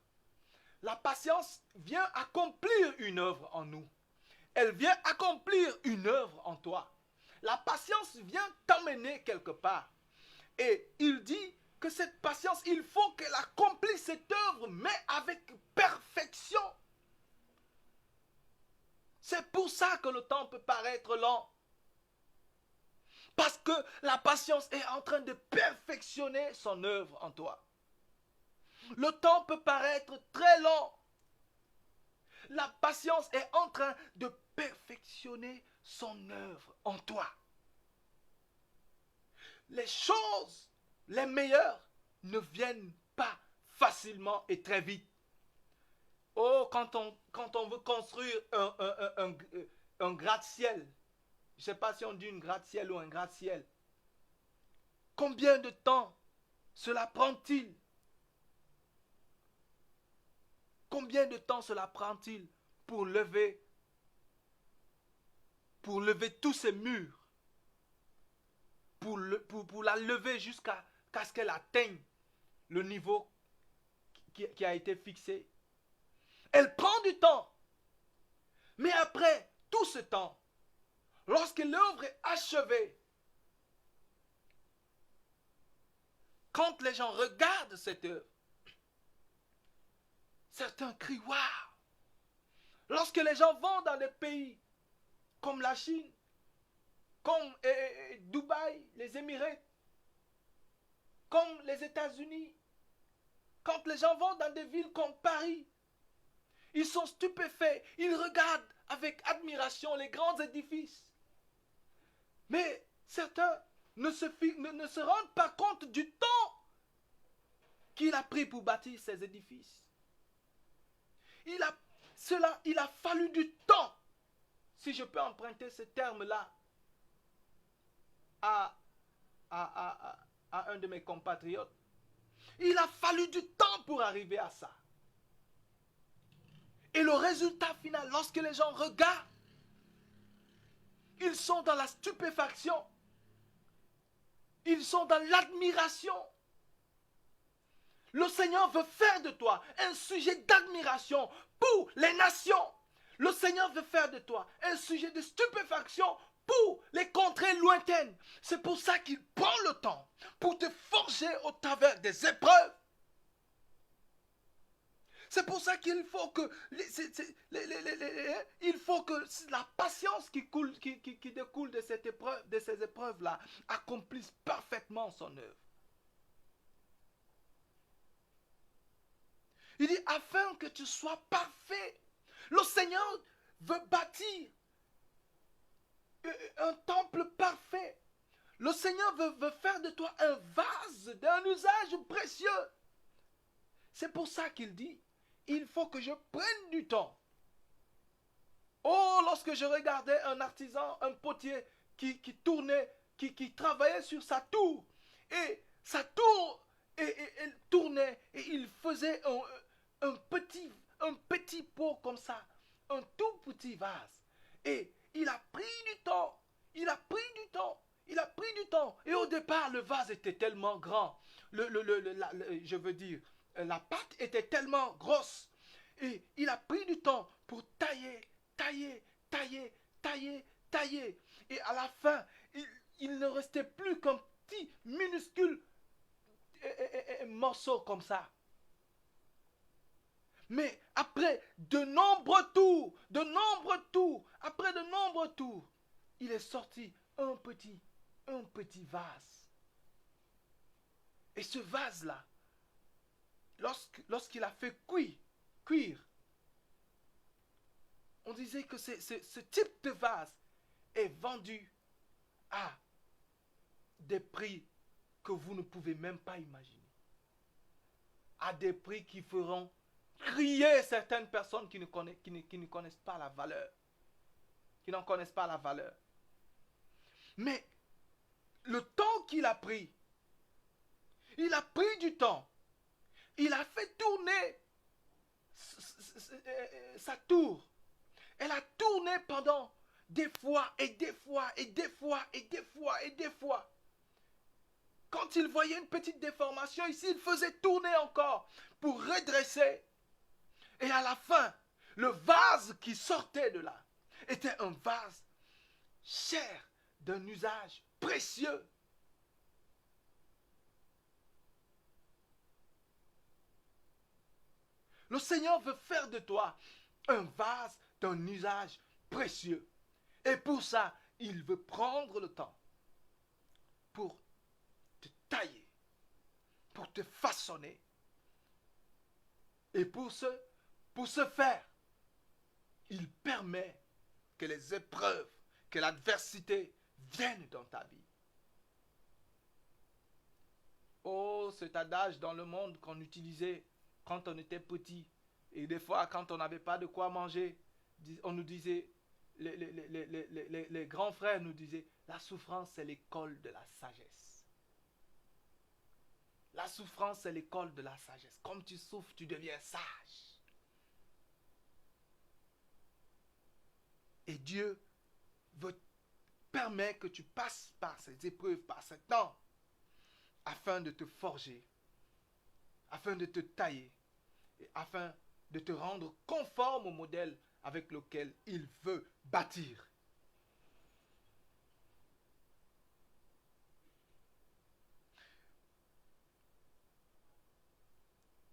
La patience vient accomplir une œuvre en nous. Elle vient accomplir une œuvre en toi. La patience vient t'amener quelque part. Et il dit que cette patience, il faut qu'elle accomplisse cette œuvre, mais avec perfection. C'est pour ça que le temps peut paraître lent. Parce que la patience est en train de perfectionner son œuvre en toi. Le temps peut paraître très long. La patience est en train de perfectionner son œuvre en toi. Les choses les meilleures ne viennent pas facilement et très vite. Oh, quand on veut construire un gratte-ciel, je ne sais pas si on dit une gratte-ciel ou un gratte-ciel, combien de temps cela prend-il? Combien de temps cela prend-il pour lever tous ces murs, pour la lever jusqu'à ce qu'elle atteigne le niveau qui a été fixé? Elle prend du temps. Mais après tout ce temps, lorsque l'œuvre est achevée, quand les gens regardent cette œuvre, certains crient « Waouh !» Lorsque les gens vont dans des pays comme la Chine, comme Dubaï, les Émirats, comme les États-Unis, quand les gens vont dans des villes comme Paris, Ils sont stupéfaits. Ils regardent avec admiration les grands édifices. Mais certains ne se rendent pas compte du temps qu'il a pris pour bâtir ces édifices. Il a fallu du temps, si je peux emprunter ce terme-là, à un de mes compatriotes. Il a fallu du temps pour arriver à ça. Et le résultat final, lorsque les gens regardent, ils sont dans la stupéfaction. Ils sont dans l'admiration. Le Seigneur veut faire de toi un sujet d'admiration pour les nations. Le Seigneur veut faire de toi un sujet de stupéfaction pour les contrées lointaines. C'est pour ça qu'il prend le temps pour te forger au travers des épreuves. C'est pour ça qu'il faut que la patience qui découle de ces épreuves-là accomplisse parfaitement son œuvre. Il dit, afin que tu sois parfait. Le Seigneur veut bâtir un temple parfait. Le Seigneur veut faire de toi un vase d'un usage précieux. C'est pour ça qu'il dit, il faut que je prenne du temps. Oh, lorsque je regardais un artisan, un potier qui tournait, qui travaillait sur sa tour, et sa tour et tournait, et il faisait un petit pot comme ça, un tout petit vase. Et il a pris du temps, Et au départ, le vase était tellement grand, la pâte était tellement grosse. Et il a pris du temps pour tailler. Et à la fin, il ne restait plus qu'un petit minuscule morceau comme ça. Mais après de nombreux tours, il est sorti un petit vase. Et ce vase-là, lorsqu'il a fait cuire, on disait que ce type de vase est vendu à des prix que vous ne pouvez même pas imaginer. À des prix qui feront crier certaines personnes qui ne connaissent pas la valeur. Qui n'en connaissent pas la valeur. Mais le temps qu'il a pris, il a pris du temps. Il a fait tourner sa tour. Elle a tourné pendant des fois. Quand il voyait une petite déformation ici, il faisait tourner encore pour redresser. Et à la fin, le vase qui sortait de là était un vase cher, d'un usage précieux. Le Seigneur veut faire de toi un vase d'un usage précieux. Et pour ça, il veut prendre le temps pour te tailler, pour te façonner. Et pour ce faire, il permet que les épreuves, que l'adversité viennent dans ta vie. Oh, cet adage dans le monde qu'on utilisait quand on était petit. Et des fois, quand on n'avait pas de quoi manger, on nous disait, les grands frères nous disaient, la souffrance c'est l'école de la sagesse. La souffrance c'est l'école de la sagesse. Comme tu souffres, tu deviens sage. Et Dieu permet que tu passes par ces épreuves, par ce temps, afin de te forger, afin de te tailler, et afin de te rendre conforme au modèle avec lequel il veut bâtir.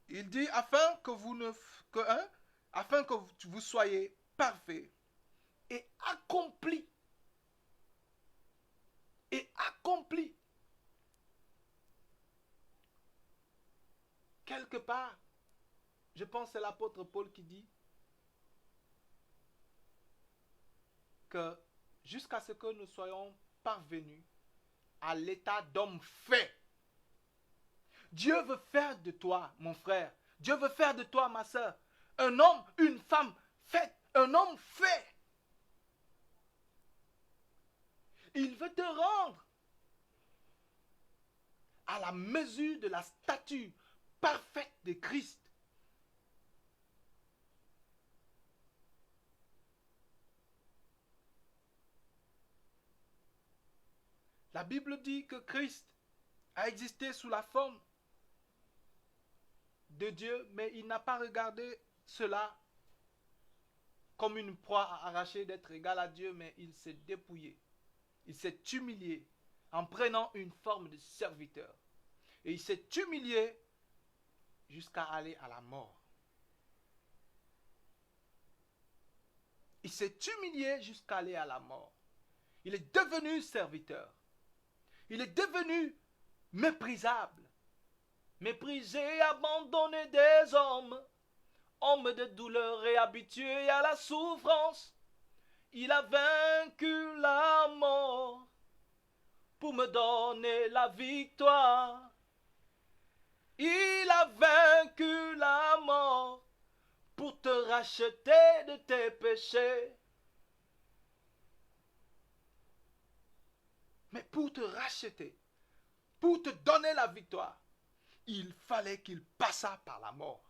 Il dit afin que vous soyez parfaits et accomplis. Quelque part, je pense que c'est l'apôtre Paul qui dit, que jusqu'à ce que nous soyons parvenus à l'état d'homme fait. Dieu veut faire de toi, mon frère. Dieu veut faire de toi, ma soeur, un homme, une femme faite, un homme fait. Il veut te rendre à la mesure de la stature parfaite de Christ. La Bible dit que Christ a existé sous la forme de Dieu, mais il n'a pas regardé cela comme une proie à arracher d'être égal à Dieu, mais il s'est dépouillé. Il s'est humilié en prenant une forme de serviteur. Et il s'est humilié jusqu'à aller à la mort. Il s'est humilié jusqu'à aller à la mort. Il est devenu serviteur. Il est devenu méprisable. Méprisé, abandonné des hommes. Homme de douleur et habitué à la souffrance. Il a vaincu la mort pour me donner la victoire. Il a vaincu la mort pour te racheter de tes péchés. Mais pour te racheter, pour te donner la victoire, il fallait qu'il passât par la mort.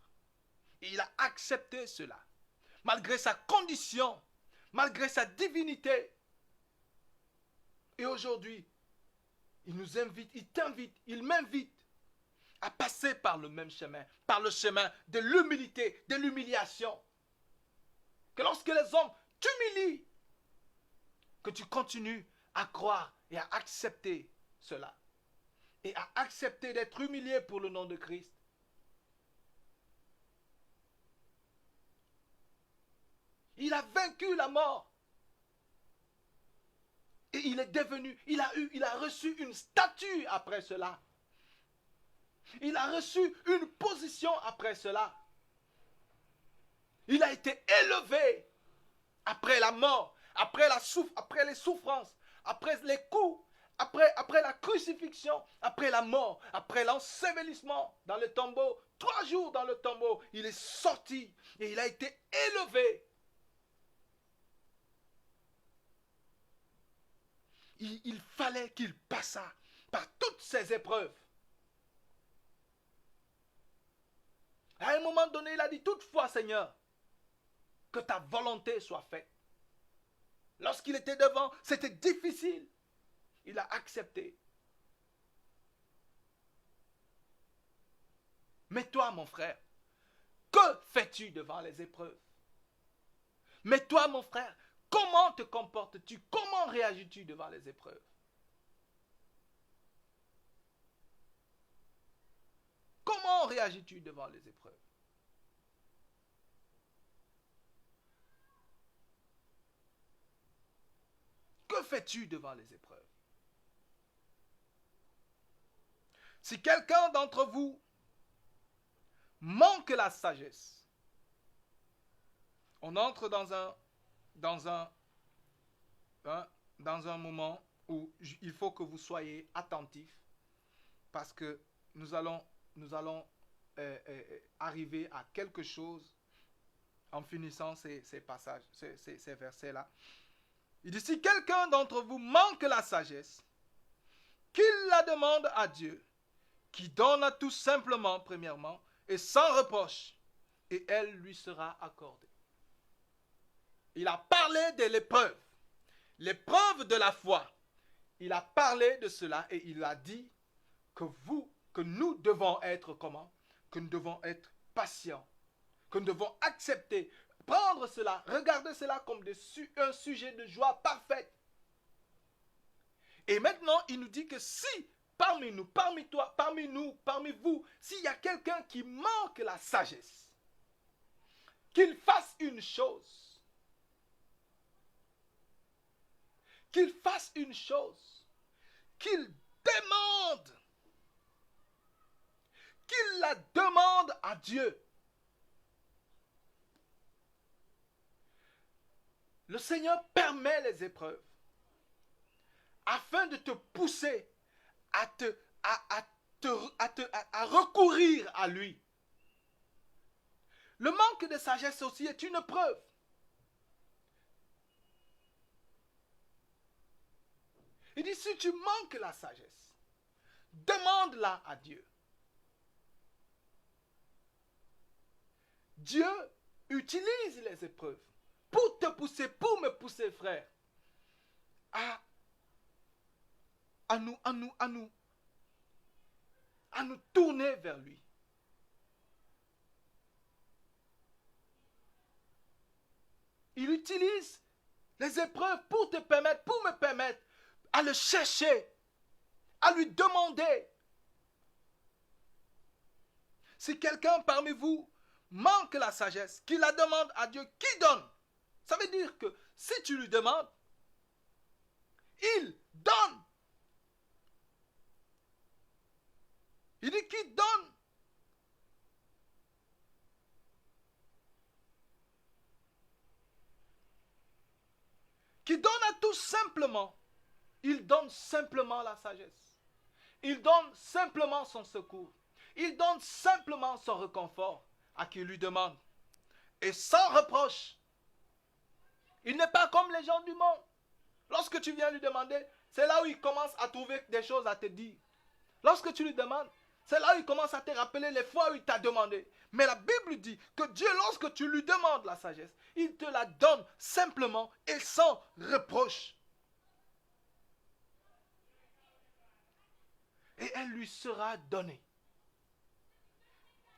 Et il a accepté cela. Malgré sa condition, malgré sa divinité. Et aujourd'hui, il nous invite, il t'invite, il m'invite à passer par le même chemin, par le chemin de l'humilité, de l'humiliation. Que lorsque les hommes t'humilient, que tu continues à croire et à accepter cela. Et à accepter d'être humilié pour le nom de Christ. Il a vaincu la mort. Et il est devenu, il a reçu une statue après cela. Il a reçu une position après cela. Il a été élevé après la mort, après les souffrances, après les coups, après la crucifixion, après la mort, après l'ensevelissement dans le tombeau. 3 jours dans le tombeau, il est sorti et il a été élevé. Il fallait qu'il passât par toutes ces épreuves. À un moment donné, il a dit, toutefois, Seigneur, que ta volonté soit faite. Lorsqu'il était devant, c'était difficile. Il a accepté. Mais toi, mon frère, que fais-tu devant les épreuves? Mais toi, mon frère, comment te comportes-tu? Comment réagis-tu devant les épreuves? Comment réagis-tu devant les épreuves? Que fais-tu devant les épreuves? Si quelqu'un d'entre vous manque la sagesse, on entre dans un moment où il faut que vous soyez attentifs parce que nous allons arriver à quelque chose en finissant ces passages, ces versets-là. Il dit, si quelqu'un d'entre vous manque la sagesse, qu'il la demande à Dieu, qui donne à tous simplement, premièrement, et sans reproche, et elle lui sera accordée. Il a parlé de l'épreuve, l'épreuve de la foi. Il a parlé de cela et il a dit que nous devons être comment? Que nous devons être patients, que nous devons accepter, prendre cela, regarder cela comme un sujet de joie parfaite. Et maintenant, il nous dit que si parmi nous, parmi toi, parmi nous, parmi vous, s'il y a quelqu'un qui manque la sagesse, qu'il fasse une chose. Qu'il fasse une chose. Qu'il demande. Qu'il la demande à Dieu. Le Seigneur permet les épreuves afin de te pousser à à recourir à lui. Le manque de sagesse aussi est une preuve. Il dit, si tu manques la sagesse, demande-la à Dieu. Dieu utilise les épreuves pour te pousser, pour me pousser, frère, à nous tourner vers lui. Il utilise les épreuves pour te permettre, pour me permettre à le chercher, à lui demander. Si quelqu'un parmi vous manque la sagesse, qu'il la demande à Dieu, qui donne. Ça veut dire que si tu lui demandes, il donne. Il dit qu'il donne. Qui donne à tout simplement. Il donne simplement la sagesse. Il donne simplement son secours. Il donne simplement son réconfort à qui lui demande. Et sans reproche. Il n'est pas comme les gens du monde. Lorsque tu viens lui demander, c'est là où il commence à trouver des choses à te dire. Lorsque tu lui demandes, c'est là où il commence à te rappeler les fois où il t'a demandé. Mais la Bible dit que Dieu, lorsque tu lui demandes la sagesse, il te la donne simplement et sans reproche. Et elle lui sera donnée.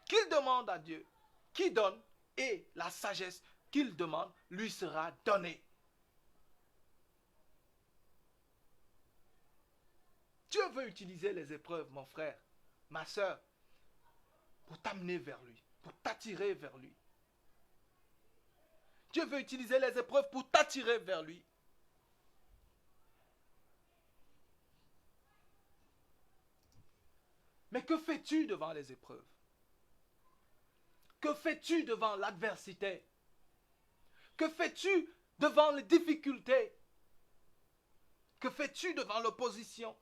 Qu'il demande à Dieu, qui donne, et la sagesse qu'il demande lui sera donnée. Dieu veut utiliser les épreuves, mon frère, ma soeur, pour t'amener vers lui, pour t'attirer vers lui. Dieu veut utiliser les épreuves pour t'attirer vers lui. Mais que fais-tu devant les épreuves? Que fais-tu devant l'adversité? Que fais-tu devant les difficultés? Que fais-tu devant l'opposition?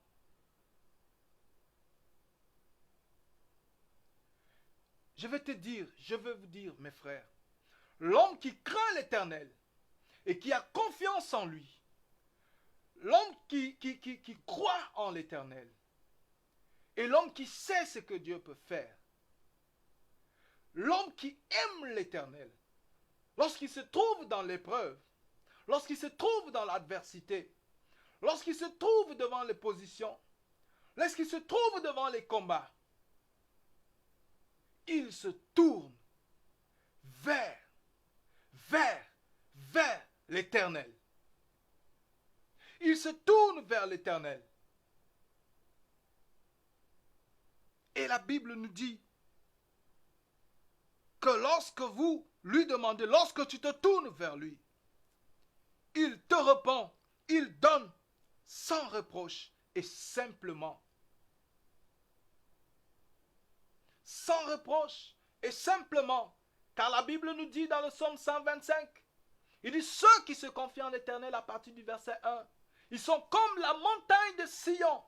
Je veux vous dire, mes frères, l'homme qui craint l'Éternel et qui a confiance en lui, l'homme qui croit en l'Éternel, et l'homme qui sait ce que Dieu peut faire, l'homme qui aime l'Éternel, lorsqu'il se trouve dans l'épreuve, lorsqu'il se trouve dans l'adversité, lorsqu'il se trouve devant les positions, lorsqu'il se trouve devant les combats, il se tourne vers l'Éternel. Il se tourne vers l'Éternel. Et la Bible nous dit que lorsque vous lui demandez, lorsque tu te tournes vers lui, il te répond, il donne sans reproche et simplement. Sans reproche et simplement. Car la Bible nous dit dans le psaume 125, il dit ceux qui se confient en l'Éternel à partir du verset 1, ils sont comme la montagne de Sion.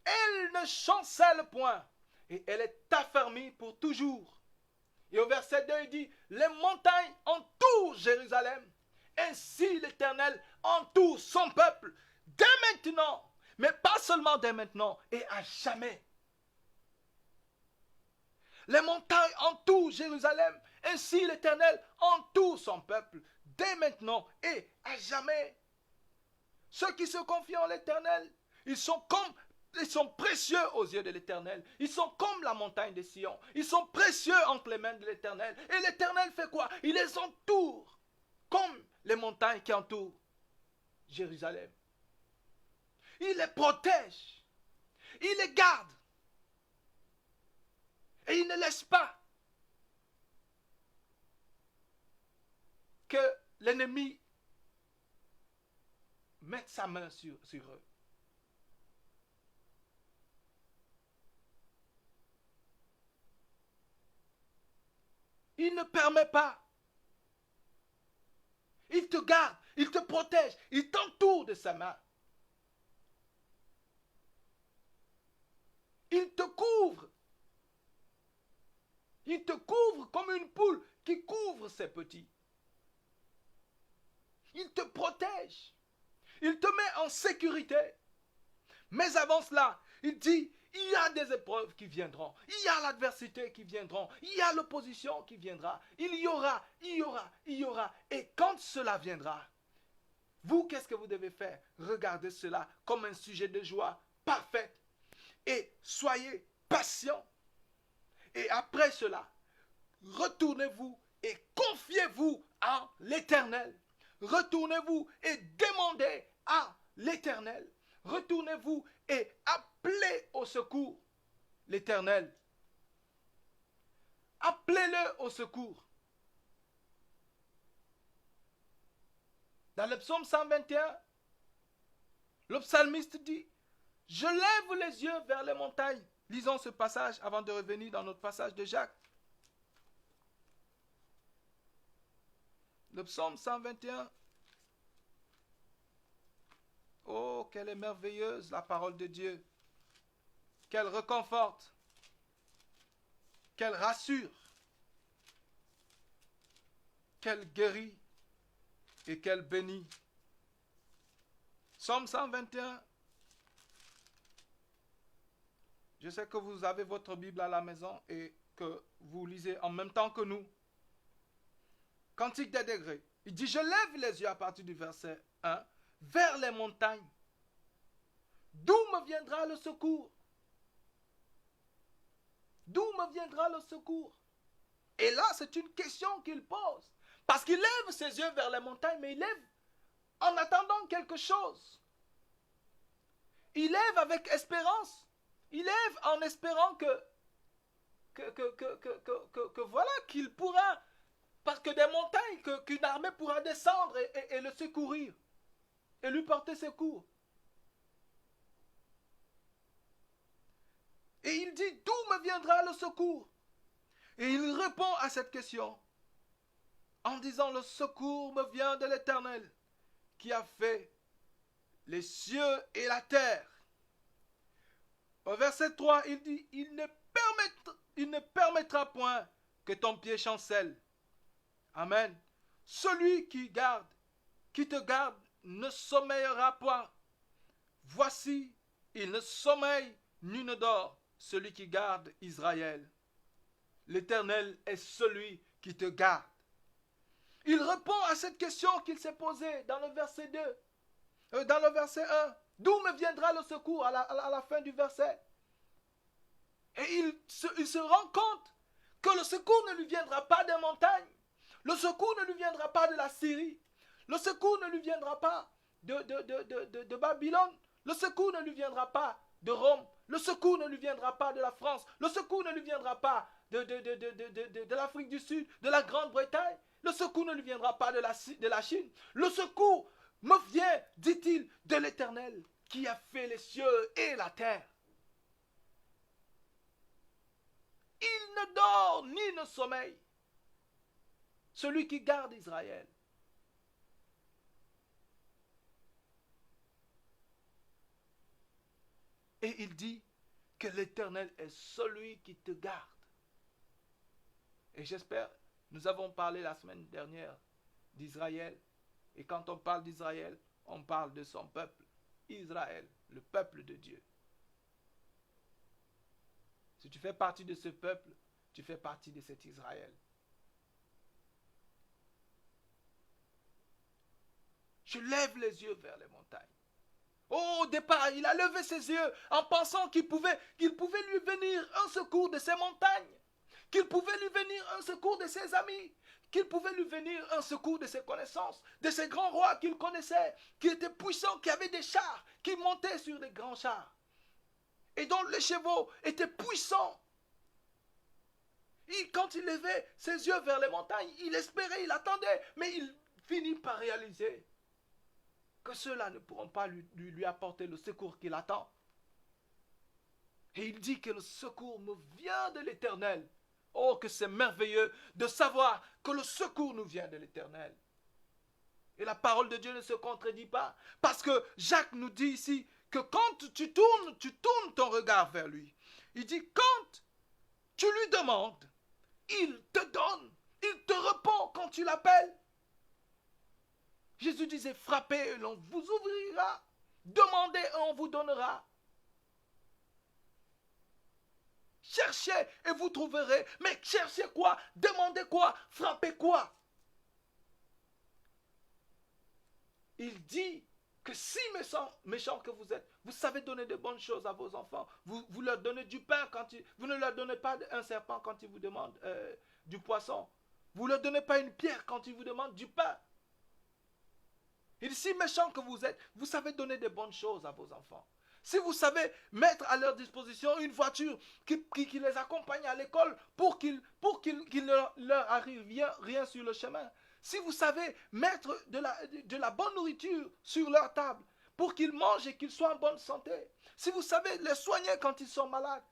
Elle ne chancelle point et elle est affermie pour toujours. Et au verset 2, il dit, les montagnes entourent Jérusalem. Ainsi l'Éternel entoure son peuple dès maintenant, mais pas seulement dès maintenant et à jamais. Les montagnes entourent Jérusalem. Ainsi l'Éternel entoure son peuple dès maintenant et à jamais. Ceux qui se confient en l'Éternel, ils sont précieux aux yeux de l'Éternel. Ils sont comme la montagne de Sion. Ils sont précieux entre les mains de l'Éternel. Et l'Éternel fait quoi? Il les entoure comme les montagnes qui entourent Jérusalem. Il les protège. Il les garde. Et il ne laisse pas que l'ennemi mette sa main sur eux. Il ne permet pas. Il Il te garde, il te protège, il t'entoure de sa main. Il te couvre. Il te couvre comme une poule qui couvre ses petits. Il te protège. Il te met en sécurité. Mais avant cela, il dit, il y a des épreuves qui viendront. Il y a l'adversité qui viendra. Il y a l'opposition qui viendra. Il y aura. Et quand cela viendra, vous, qu'est-ce que vous devez faire? Regardez cela comme un sujet de joie parfaite. Et soyez patient. Et après cela, retournez-vous et confiez-vous en l'Éternel. Retournez-vous et demandez à l'Éternel. Retournez-vous et appelez au secours l'Éternel. Appelez-le au secours. Dans le psaume 121, le psalmiste dit, « Je lève les yeux vers les montagnes. » Lisons ce passage avant de revenir dans notre passage de Jacques. Le psaume 121. Oh, quelle est merveilleuse la parole de Dieu. Qu'elle réconforte. Qu'elle rassure. Qu'elle guérit. Et qu'elle bénit. Psaume 121. Je sais que vous avez votre Bible à la maison et que vous lisez en même temps que nous. Cantique des degrés. Il dit, je lève les yeux à partir du verset 1 vers les montagnes. D'où me viendra le secours? D'où me viendra le secours? Et là, c'est une question qu'il pose. Parce qu'il lève ses yeux vers les montagnes, mais il lève en attendant quelque chose. Il lève avec espérance. Il lève en espérant que voilà, qu'il pourra, parce que des montagnes, qu'une armée pourra descendre et le secourir, et lui porter secours. Et il dit, d'où me viendra le secours? Et il répond à cette question en disant, le secours me vient de l'Éternel, qui a fait les cieux et la terre. Au verset 3, il dit, il ne permettra point que ton pied chancelle. Amen. Celui qui te garde, ne sommeillera point. Voici, il ne sommeille ni ne dort, celui qui garde Israël. L'Éternel est celui qui te garde. Il répond à cette question qu'il s'est posée dans le verset 2, dans le verset 1. D'où me viendra le secours à la fin du verset? Et il se rend compte que le secours ne lui viendra pas des montagnes. Le secours ne lui viendra pas de la Syrie. Le secours ne lui viendra pas de Babylone. Le secours ne lui viendra pas de Rome. Le secours ne lui viendra pas de la France. Le secours ne lui viendra pas de l'Afrique du Sud, de la Grande-Bretagne. Le secours ne lui viendra pas de la Chine. Le secours me vient, dit-il, de l'Éternel qui a fait les cieux et la terre. Il ne dort ni ne sommeille, celui qui garde Israël. Et il dit que l'Éternel est celui qui te garde. Et j'espère, nous avons parlé la semaine dernière d'Israël. Et quand on parle d'Israël, on parle de son peuple. Israël, le peuple de Dieu. Si tu fais partie de ce peuple, tu fais partie de cet Israël. Je lève les yeux vers les montagnes. Oh, au départ, il a levé ses yeux en pensant qu'il pouvait lui venir un secours de ces montagnes, qu'il pouvait lui venir un secours de ses amis, qu'il pouvait lui venir un secours de ses connaissances, de ces grands rois qu'il connaissait, qui étaient puissants, qui avaient des chars, qui montaient sur des grands chars, et dont les chevaux étaient puissants. Et quand il levait ses yeux vers les montagnes, il espérait, il attendait, mais il finit par réaliser que ceux-là ne pourront pas lui apporter le secours qu'il attend. Et il dit que le secours me vient de l'Éternel. Oh, que c'est merveilleux de savoir que le secours nous vient de l'Éternel. Et la parole de Dieu ne se contredit pas. Parce que Jacques nous dit ici que quand tu tournes ton regard vers lui. Il dit, quand tu lui demandes, il te donne, il te répond quand tu l'appelles. Jésus disait, frappez et l'on vous ouvrira. Demandez et on vous donnera. Cherchez et vous trouverez. Mais cherchez quoi? Demandez quoi? Frappez quoi? Il dit que si méchant que vous êtes, vous savez donner de bonnes choses à vos enfants. Vous leur donnez du pain vous ne leur donnez pas un serpent quand ils vous demandent du poisson. Vous ne leur donnez pas une pierre quand ils vous demandent du pain. Il dit, si méchant que vous êtes, vous savez donner de bonnes choses à vos enfants. Si vous savez mettre à leur disposition une voiture qui les accompagne à l'école pour qu'il ne leur arrive rien sur le chemin. Si vous savez mettre de la bonne nourriture sur leur table pour qu'ils mangent et qu'ils soient en bonne santé. Si vous savez les soigner quand ils sont malades.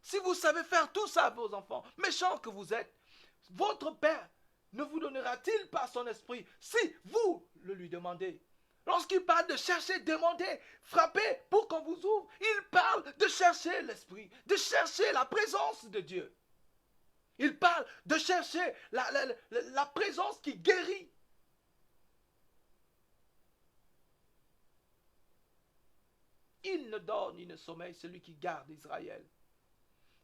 Si vous savez faire tout ça à vos enfants, méchants que vous êtes, votre Père ne vous donnera-t-il pas son esprit si vous le lui demandez? Lorsqu'il parle de chercher, demander, frapper pour qu'on vous ouvre, il parle de chercher l'esprit, de chercher la présence de Dieu. Il parle de chercher la présence qui guérit. Il ne dort ni ne sommeille celui qui garde Israël.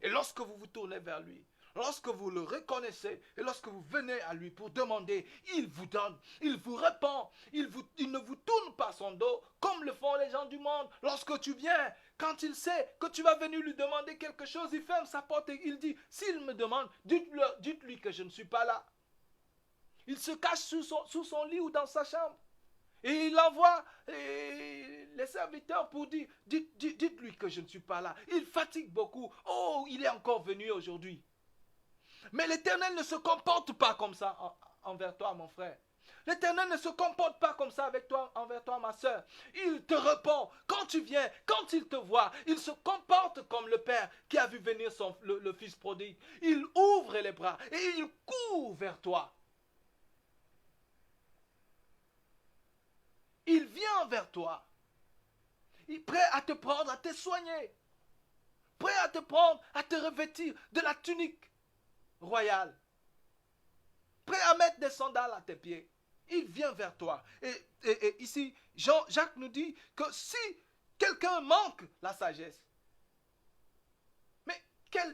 Et lorsque vous vous tournez vers lui, lorsque vous le reconnaissez et lorsque vous venez à lui pour demander, il vous donne, il vous répond, il ne vous tourne pas son dos comme le font les gens du monde. Lorsque tu viens, quand il sait que tu vas venir lui demander quelque chose, il ferme sa porte et il dit, s'il me demande, dites-lui que je ne suis pas là. Il se cache sous son lit ou dans sa chambre. Et il envoie les serviteurs pour dire, dites-lui que je ne suis pas là. Il fatigue beaucoup. Oh, il est encore venu aujourd'hui. Mais l'Éternel ne se comporte pas comme ça envers toi, mon frère. L'Éternel ne se comporte pas comme ça envers toi, ma soeur. Il te répond quand tu viens, quand il te voit. Il se comporte comme le Père qui a vu venir le Fils prodigue. Il ouvre les bras et il court vers toi. Il vient vers toi. Il est prêt à te prendre, à te soigner. Prêt à te prendre, à te revêtir de la tunique royale. Prêt à mettre des sandales à tes pieds. Il vient vers toi. Et ici, Jacques nous dit que si quelqu'un manque la sagesse, mais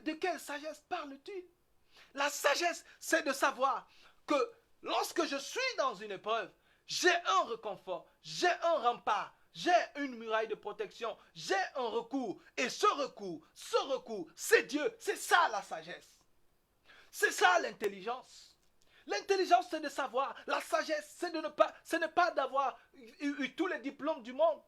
de quelle sagesse parle-t-il? La sagesse, c'est de savoir que lorsque je suis dans une épreuve, j'ai un réconfort, j'ai un rempart, j'ai une muraille de protection, j'ai un recours. Et ce recours, c'est Dieu. C'est ça la sagesse. C'est ça l'intelligence. L'intelligence, c'est de savoir. La sagesse, ce n'est pas d'avoir eu tous les diplômes du monde.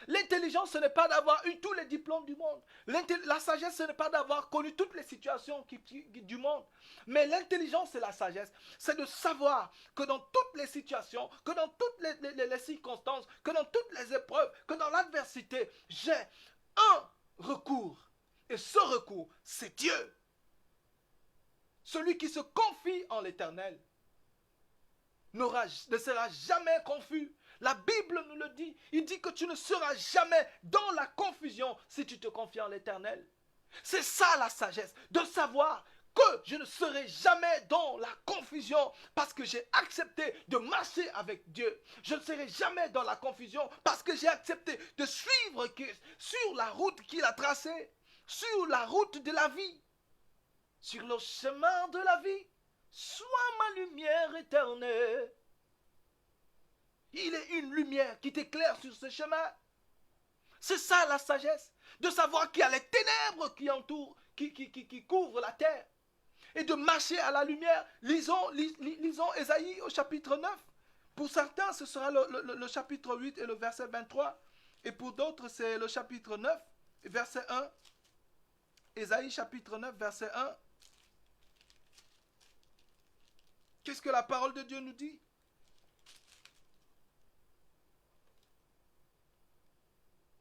L'intelligence, ce n'est pas d'avoir eu tous les diplômes du monde. La sagesse, ce n'est pas d'avoir connu toutes les situations du monde. Mais l'intelligence et la sagesse, c'est de savoir que dans toutes les situations, que dans toutes les circonstances, que dans toutes les épreuves, que dans l'adversité, j'ai un recours. Et ce recours, c'est Dieu. Celui qui se confie en l'Éternel ne sera jamais confus. La Bible nous le dit. Il dit que tu ne seras jamais dans la confusion si tu te confies en l'Éternel. C'est ça la sagesse, de savoir que je ne serai jamais dans la confusion parce que j'ai accepté de marcher avec Dieu. Je ne serai jamais dans la confusion parce que j'ai accepté de suivre sur la route qu'il a tracée, sur la route de la vie, sur le chemin de la vie. Sois ma lumière éternelle. Il est une lumière qui t'éclaire sur ce chemin. C'est ça la sagesse, de savoir qu'il y a les ténèbres qui entourent, qui couvrent la terre. Et de marcher à la lumière. Lisons Ésaïe au chapitre 9. Pour certains, ce sera le chapitre 8 et le verset 23. Et pour d'autres, c'est le chapitre 9, verset 1. Ésaïe chapitre 9, verset 1. Qu'est-ce que la parole de Dieu nous dit?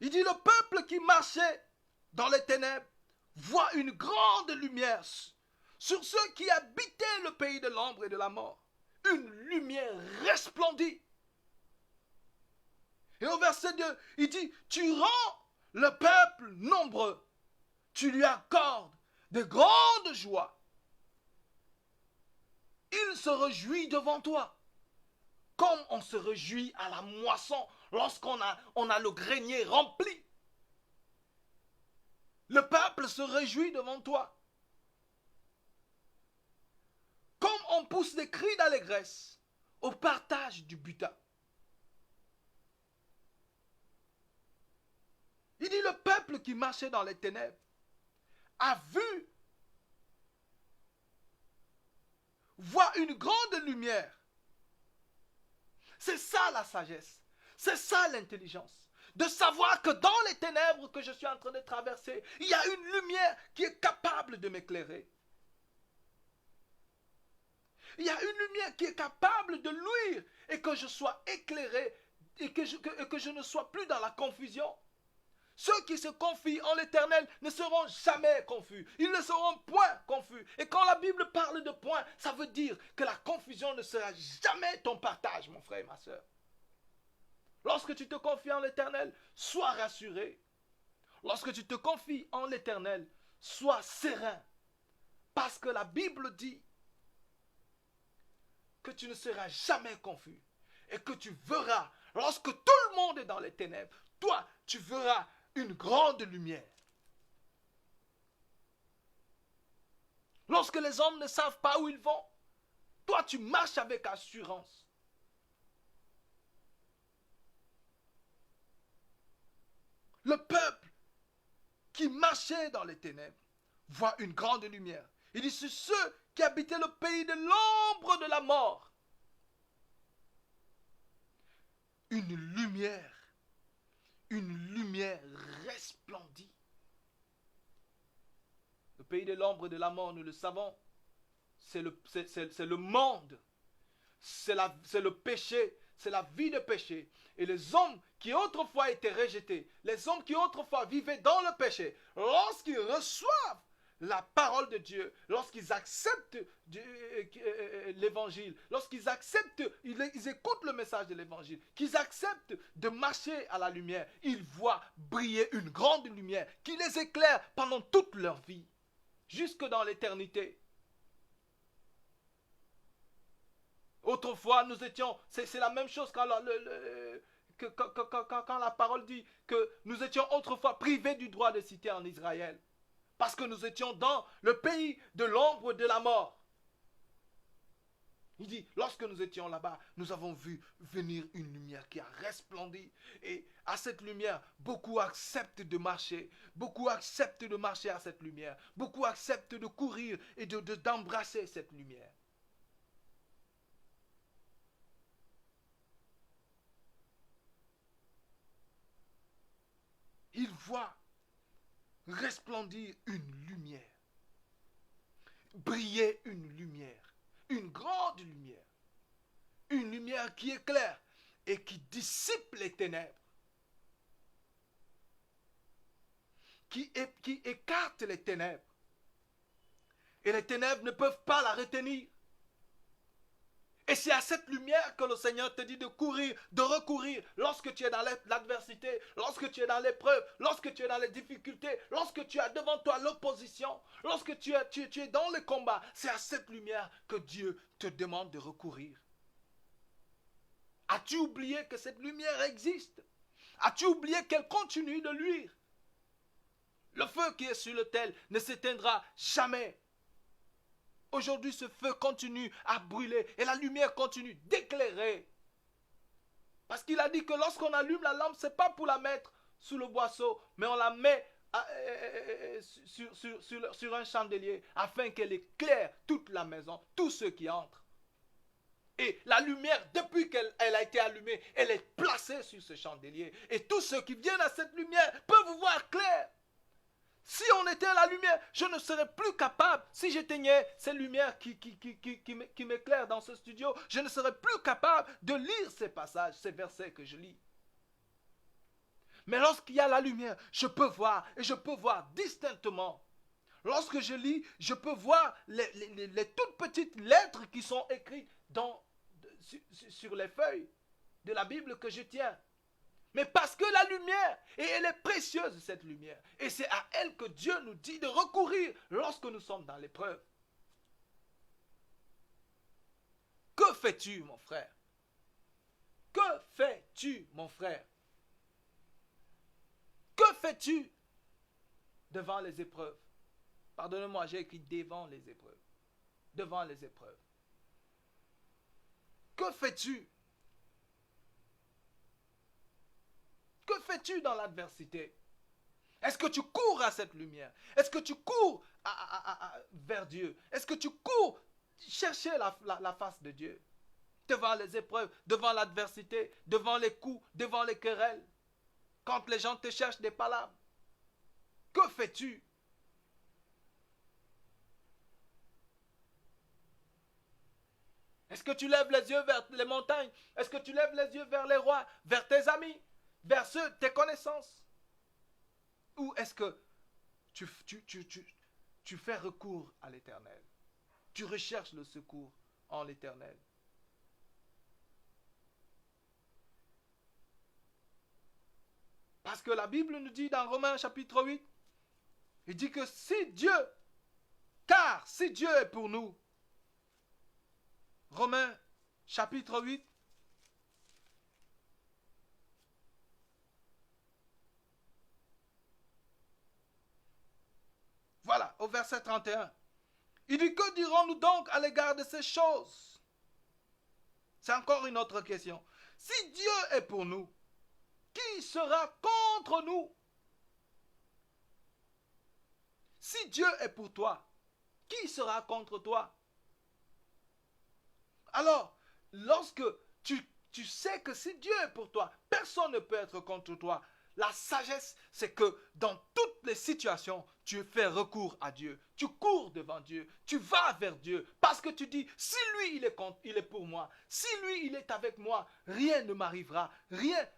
Il dit, le peuple qui marchait dans les ténèbres voit une grande lumière sur ceux qui habitaient le pays de l'ombre et de la mort. Une lumière resplendit. Et au verset 2, il dit, tu rends le peuple nombreux. Tu lui accordes de grandes joies. Il se réjouit devant toi. Comme on se réjouit à la moisson lorsqu'on a le grenier rempli. Le peuple se réjouit devant toi. Comme on pousse des cris d'allégresse au partage du butin. Il dit le peuple qui marchait dans les ténèbres a vu, voit une grande lumière. C'est ça la sagesse. C'est ça l'intelligence. De savoir que dans les ténèbres que je suis en train de traverser, il y a une lumière qui est capable de m'éclairer. Il y a une lumière qui est capable de luire et que je sois éclairé et que je ne sois plus dans la confusion. Ceux qui se confient en l'Éternel ne seront jamais confus. Ils ne seront point confus. Et quand la Bible parle de point, ça veut dire que la confusion ne sera jamais ton partage, mon frère et ma soeur. Lorsque tu te confies en l'Éternel, sois rassuré. Lorsque tu te confies en l'Éternel, sois serein. Parce que la Bible dit que tu ne seras jamais confus. Et que tu verras, lorsque tout le monde est dans les ténèbres, toi, tu verras une grande lumière. Lorsque les hommes ne savent pas où ils vont, toi, tu marches avec assurance. Le peuple qui marchait dans les ténèbres voit une grande lumière. Il dit, c'est ceux qui habitaient le pays de l'ombre de la mort. Une lumière resplendit. Le pays de l'ombre de la mort, nous le savons, c'est le monde, c'est le péché, c'est la vie de péché. Et les hommes qui autrefois étaient rejetés, les hommes qui autrefois vivaient dans le péché, lorsqu'ils reçoivent la parole de Dieu, lorsqu'ils acceptent l'évangile, lorsqu'ils acceptent, ils écoutent le message de l'évangile, qu'ils acceptent de marcher à la lumière, ils voient briller une grande lumière qui les éclaire pendant toute leur vie, jusque dans l'éternité. Autrefois, nous étions, c'est la même chose quand la parole dit que nous étions autrefois privés du droit de citer en Israël. Parce que nous étions dans le pays de l'ombre de la mort. Il dit, lorsque nous étions là-bas, nous avons vu venir une lumière qui a resplendi. Et à cette lumière, beaucoup acceptent de marcher. Beaucoup acceptent de marcher à cette lumière. Beaucoup acceptent de courir et d'embrasser cette lumière. Il voit resplendir une lumière, briller une lumière, une grande lumière, une lumière qui éclaire et qui dissipe les ténèbres, qui écarte les ténèbres. Et les ténèbres ne peuvent pas la retenir. Et c'est à cette lumière que le Seigneur te dit de courir, de recourir lorsque tu es dans l'adversité, lorsque tu es dans l'épreuve, lorsque tu es dans les difficultés, lorsque tu as devant toi l'opposition, lorsque tu es dans le combat. C'est à cette lumière que Dieu te demande de recourir. As-tu oublié que cette lumière existe? As-tu oublié qu'elle continue de luire? Le feu qui est sur l'autel ne s'éteindra jamais. Aujourd'hui, ce feu continue à brûler et la lumière continue d'éclairer. Parce qu'il a dit que lorsqu'on allume la lampe, ce n'est pas pour la mettre sous le boisseau, mais on la met sur un chandelier afin qu'elle éclaire toute la maison, tous ceux qui entrent. Et la lumière, depuis qu'elle a été allumée, elle est placée sur ce chandelier. Et tous ceux qui viennent à cette lumière peuvent voir clair. Si on éteint la lumière, je ne serais plus capable, si j'éteignais ces lumières qui m'éclairent dans ce studio, je ne serais plus capable de lire ces passages, ces versets que je lis. Mais lorsqu'il y a la lumière, je peux voir, et je peux voir distinctement. Lorsque je lis, je peux voir les toutes petites lettres qui sont écrites sur les feuilles de la Bible que je tiens. Mais parce que la lumière, et elle est précieuse cette lumière, et c'est à elle que Dieu nous dit de recourir lorsque nous sommes dans l'épreuve. Que fais-tu, mon frère? Que fais-tu, mon frère? Que fais-tu devant les épreuves? Pardonnez-moi, j'ai écrit devant les épreuves. Devant les épreuves. Que fais-tu? Que fais-tu dans l'adversité? Est-ce que tu cours à cette lumière? Est-ce que tu cours vers Dieu? Est-ce que tu cours chercher la face de Dieu? Devant les épreuves, devant l'adversité, devant les coups, devant les querelles. Quand les gens te cherchent des palabres. Que fais-tu? Est-ce que tu lèves les yeux vers les montagnes? Est-ce que tu lèves les yeux vers les rois, vers tes amis, vers ceux, tes connaissances? Ou est-ce que tu fais recours à l'Éternel? Tu recherches le secours en l'Éternel. Parce que la Bible nous dit dans Romains chapitre 8, il dit que car si Dieu est pour nous, Romains chapitre 8, voilà, au verset 31, il dit, que dirons-nous donc à l'égard de ces choses? C'est encore une autre question. Si Dieu est pour nous, qui sera contre nous? Si Dieu est pour toi, qui sera contre toi? Alors, lorsque tu sais que si Dieu est pour toi, personne ne peut être contre toi. La sagesse, c'est que dans toutes les situations, tu fais recours à Dieu. Tu cours devant Dieu. Tu vas vers Dieu. Parce que tu dis, si lui, il est pour moi. Si lui, il est avec moi, rien ne m'arrivera. Rien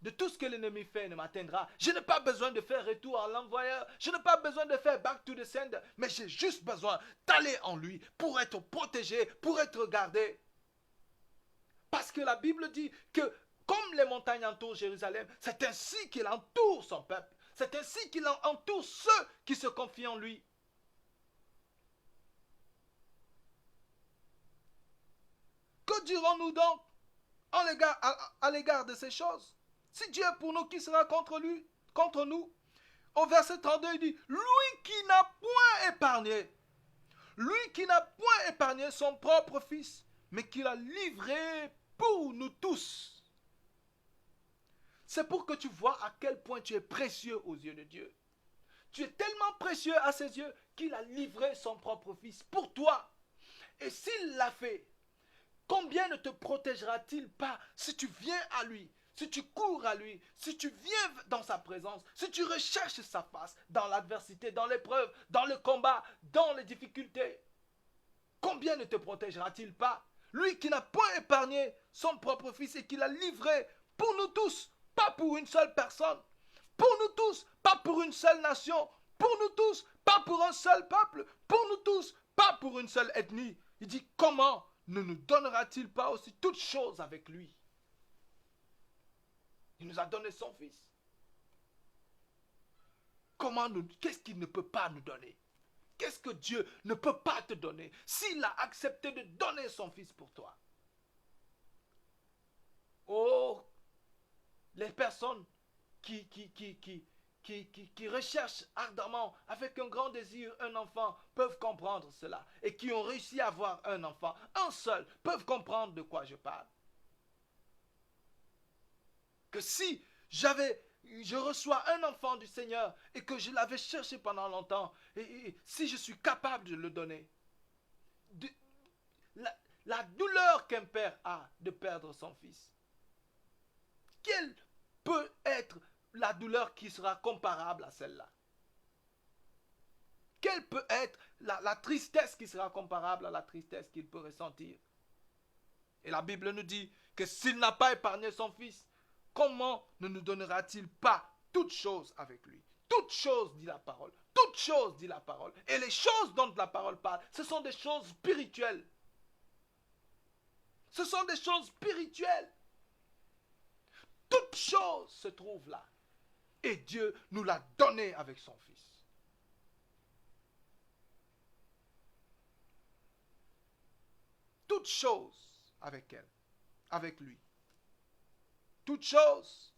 de tout ce que l'ennemi fait ne m'atteindra. Je n'ai pas besoin de faire retour à l'envoyeur. Je n'ai pas besoin de faire back to the sender. Mais j'ai juste besoin d'aller en lui pour être protégé, pour être gardé. Parce que la Bible dit que comme les montagnes entourent Jérusalem, c'est ainsi qu'il entoure son peuple. C'est ainsi qu'il entoure ceux qui se confient en lui. Que dirons-nous donc à l'égard de ces choses? Si Dieu est pour nous, qui sera contre nous? Au verset 32, il dit, lui qui n'a point épargné son propre fils, mais qui l'a livré pour nous tous. C'est pour que tu vois à quel point tu es précieux aux yeux de Dieu. Tu es tellement précieux à ses yeux qu'il a livré son propre fils pour toi. Et s'il l'a fait, combien ne te protégera-t-il pas si tu viens à lui, si tu cours à lui, si tu viens dans sa présence, si tu recherches sa face dans l'adversité, dans l'épreuve, dans le combat, dans les difficultés? Combien ne te protégera-t-il pas? Lui qui n'a point épargné son propre fils et qui l'a livré pour nous tous. Pas pour une seule personne, pour nous tous, pas pour une seule nation, pour nous tous, pas pour un seul peuple, pour nous tous, pas pour une seule ethnie. Il dit, comment ne nous donnera-t-il pas aussi toutes choses avec lui? Il nous a donné son fils. Qu'est-ce qu'il ne peut pas nous donner? Qu'est-ce que Dieu ne peut pas te donner s'il a accepté de donner son fils pour toi? Oh, les personnes qui recherchent ardemment, avec un grand désir, un enfant, peuvent comprendre cela. Et qui ont réussi à avoir un enfant, un seul, peuvent comprendre de quoi je parle. Que si je reçois un enfant du Seigneur et que je l'avais cherché pendant longtemps, et si je suis capable de le donner, la douleur qu'un père a de perdre son fils, quelle peut être la douleur qui sera comparable à celle-là? Quelle peut être la tristesse qui sera comparable à la tristesse qu'il peut ressentir? Et la Bible nous dit que s'il n'a pas épargné son fils, comment ne nous donnera-t-il pas toutes choses avec lui? Toutes choses, dit la parole. Toutes choses, dit la parole. Et les choses dont la parole parle, ce sont des choses spirituelles. Ce sont des choses spirituelles. toute chose se trouve là. Et Dieu nous l'a donné avec son Fils. Toute chose avec elle, avec lui. Toute chose.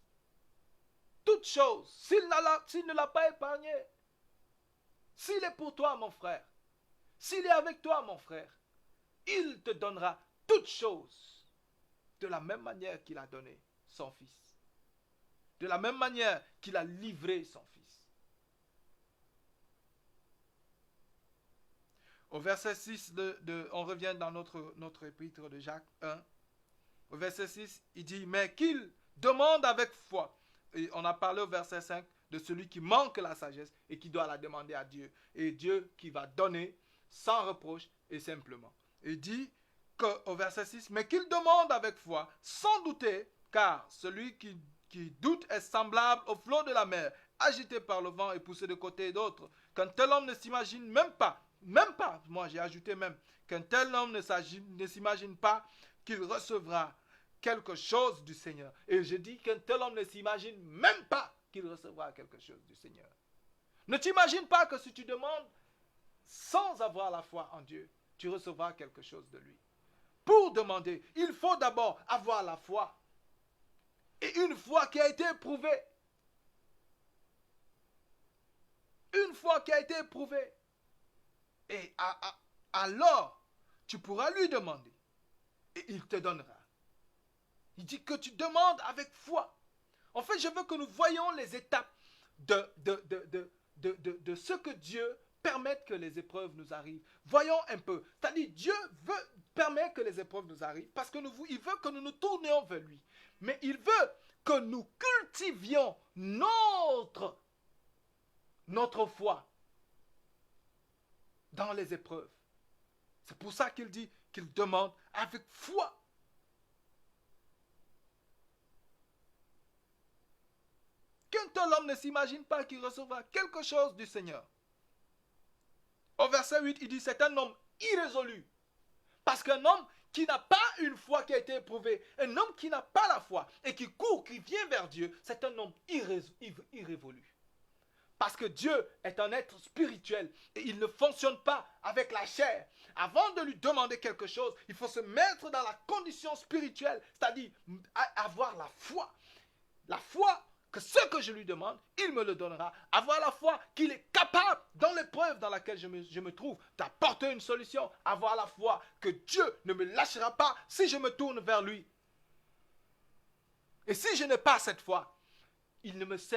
Toute chose. S'il ne l'a pas épargné, s'il est pour toi, mon frère, s'il est avec toi, mon frère, il te donnera toute chose de la même manière qu'il a donné son Fils. De la même manière qu'il a livré son Fils. Au verset 6, on revient dans notre épître de Jacques 1. Au verset 6, il dit, mais qu'il demande avec foi. Et on a parlé au verset 5 de celui qui manque la sagesse et qui doit la demander à Dieu. Et Dieu qui va donner sans reproche et simplement. Il dit au verset 6, mais qu'il demande avec foi, sans douter, car celui qui doute est semblable au flot de la mer, agité par le vent et poussé de côté et d'autre. Qu'un tel homme ne s'imagine même pas, moi j'ai ajouté même, qu'un tel homme ne s'imagine pas qu'il recevra quelque chose du Seigneur. Et je dis qu'un tel homme ne s'imagine même pas qu'il recevra quelque chose du Seigneur. Ne t'imagine pas que si tu demandes sans avoir la foi en Dieu, tu recevras quelque chose de lui. Pour demander, il faut d'abord avoir la foi. Et une foi qui a été éprouvée. Une foi qui a été éprouvée. Et alors, tu pourras lui demander. Et il te donnera. Il dit que tu demandes avec foi. En fait, je veux que nous voyions les étapes de ce que Dieu permet que les épreuves nous arrivent. Voyons un peu. C'est-à-dire, Dieu permet que les épreuves nous arrivent parce qu'il veut que nous nous tournions vers lui. Mais il veut que nous cultivions notre foi dans les épreuves. C'est pour ça qu'il dit qu'il demande avec foi. Qu'un tel homme ne s'imagine pas qu'il recevra quelque chose du Seigneur. Au verset 8, il dit c'est un homme irrésolu. Parce qu'un homme qui n'a pas une foi qui a été éprouvée, un homme qui n'a pas la foi et qui court, qui vient vers Dieu, c'est un homme irrévolu. Parce que Dieu est un être spirituel et il ne fonctionne pas avec la chair. Avant de lui demander quelque chose, il faut se mettre dans la condition spirituelle, c'est-à-dire avoir la foi. La foi que ce que je lui demande, il me le donnera. Avoir la foi qu'il est capable, dans l'épreuve dans laquelle je me trouve, d'apporter une solution. Avoir la foi que Dieu ne me lâchera pas si je me tourne vers lui. Et si je n'ai pas cette foi,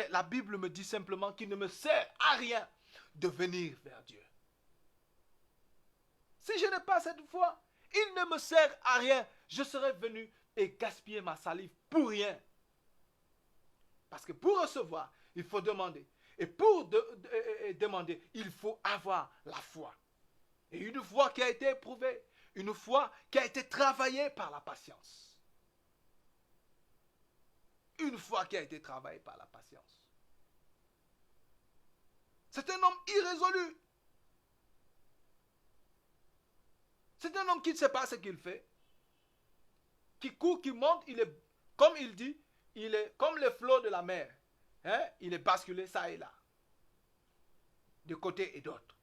la Bible me dit simplement qu'il ne me sert à rien de venir vers Dieu. Si je n'ai pas cette foi, il ne me sert à rien. Je serais venu et gaspiller ma salive pour rien. Parce que pour recevoir, il faut demander. Et pour demander, il faut avoir la foi. Et une foi qui a été éprouvée, une foi qui a été travaillée par la patience. Une foi qui a été travaillée par la patience. C'est un homme irrésolu. C'est un homme qui ne sait pas ce qu'il fait. Qui court, qui monte, il est, comme il dit, il est comme les flots de la mer. Hein? Il est basculé ça et là. De côté et d'autre.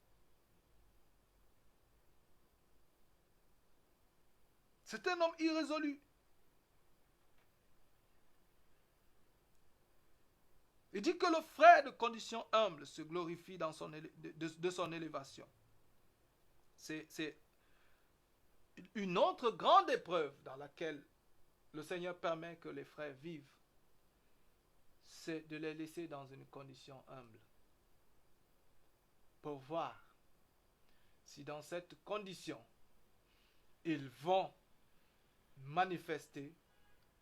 C'est un homme irrésolu. Il dit que le frère de condition humble se glorifie de son élévation. C'est une autre grande épreuve dans laquelle le Seigneur permet que les frères vivent. C'est de les laisser dans une condition humble. Pour voir si dans cette condition, ils vont manifester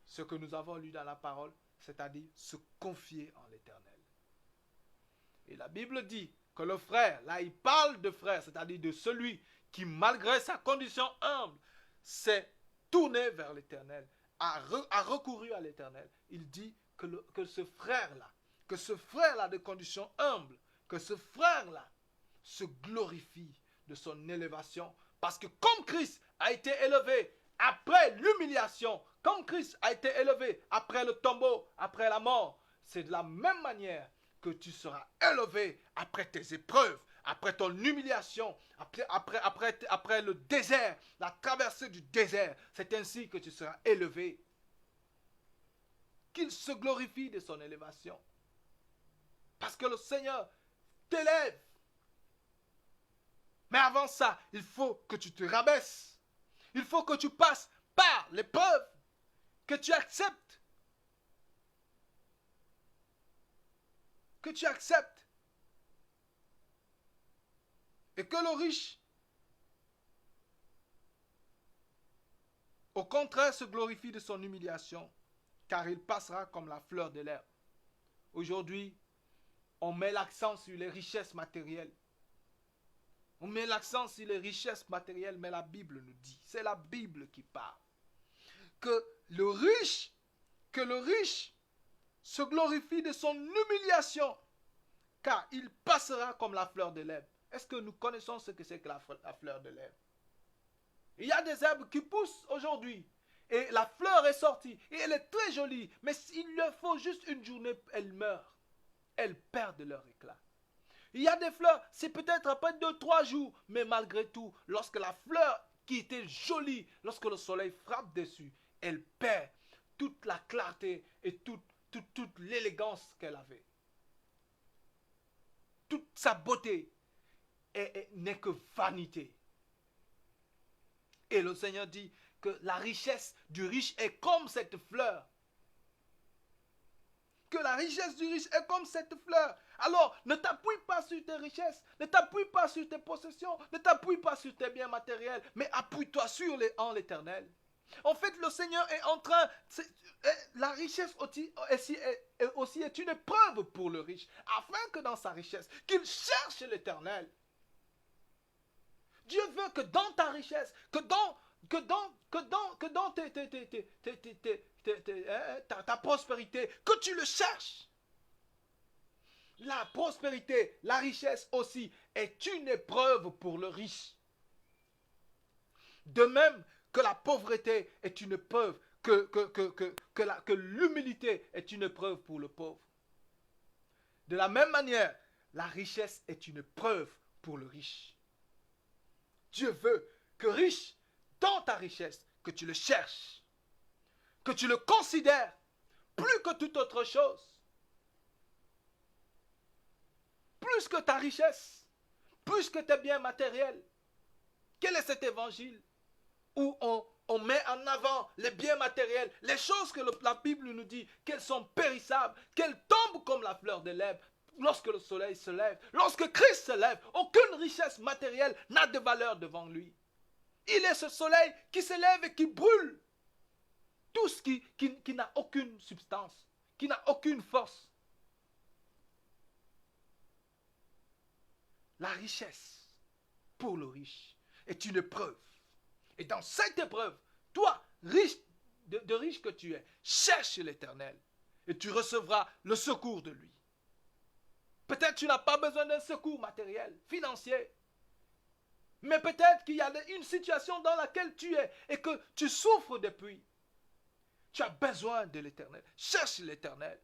ce que nous avons lu dans la parole, c'est-à-dire se confier en l'Éternel. Et la Bible dit que le frère, là il parle de frère, c'est-à-dire de celui qui malgré sa condition humble, s'est tourné vers l'Éternel, a recouru à l'Éternel. Il dit que ce frère-là de condition humble, que ce frère-là se glorifie de son élévation, parce que comme Christ a été élevé après l'humiliation comme Christ a été élevé après le tombeau, après la mort, c'est de la même manière que tu seras élevé après tes épreuves, après ton humiliation, après le désert, la traversée du désert. C'est ainsi que tu seras élevé. Qu'il se glorifie de son élévation. Parce que le Seigneur t'élève. Mais avant ça, il faut que tu te rabaisses. Il faut que tu passes par l'épreuve, que tu acceptes. Que tu acceptes. Et que le riche, au contraire, se glorifie de son humiliation, car il passera comme la fleur de l'herbe. Aujourd'hui, on met l'accent sur les richesses matérielles. On met l'accent sur les richesses matérielles, mais la Bible nous dit, c'est la Bible qui parle, que le riche se glorifie de son humiliation, car il passera comme la fleur de l'herbe. Est-ce que nous connaissons ce que c'est que la fleur de l'herbe? Il y a des herbes qui poussent aujourd'hui, et la fleur est sortie, et elle est très jolie, mais il leur faut juste une journée, elles meurent. Elles perdent leur éclat. Il y a des fleurs, c'est peut-être après 2-3 jours, mais malgré tout, lorsque la fleur qui était jolie, lorsque le soleil frappe dessus, elle perd toute la clarté et toute l'élégance qu'elle avait. Toute sa beauté n'est que vanité. Et le Seigneur dit que la richesse du riche est comme cette fleur. Que la richesse du riche est comme cette fleur. Alors, ne t'appuie pas sur tes richesses, ne t'appuie pas sur tes possessions, ne t'appuie pas sur tes biens matériels, mais appuie-toi en l'Éternel. En fait, le Seigneur est en train... la richesse aussi est une épreuve pour le riche, afin que dans sa richesse, qu'il cherche l'Éternel. Dieu veut que dans ta richesse, que dans ta prospérité, que tu le cherches. La prospérité, la richesse aussi est une épreuve pour le riche. De même que la pauvreté est une épreuve, que l'humilité est une épreuve pour le pauvre. De la même manière, la richesse est une épreuve pour le riche. Dieu veut que riche, dans ta richesse, que tu le cherches, que tu le considères plus que toute autre chose. Plus que ta richesse, plus que tes biens matériels. Quel est cet évangile où on met en avant les biens matériels, les choses que la Bible nous dit qu'elles sont périssables, qu'elles tombent comme la fleur de l'herbe lorsque le soleil se lève, lorsque Christ se lève, aucune richesse matérielle n'a de valeur devant lui. Il est ce soleil qui se lève et qui brûle tout ce qui n'a aucune substance, qui n'a aucune force. La richesse pour le riche est une épreuve. Et dans cette épreuve, toi, riche de riche que tu es, cherche l'Éternel et tu recevras le secours de lui. Peut-être tu n'as pas besoin d'un secours matériel, financier. Mais peut-être qu'il y a une situation dans laquelle tu es et que tu souffres depuis. Tu as besoin de l'Éternel. Cherche l'Éternel.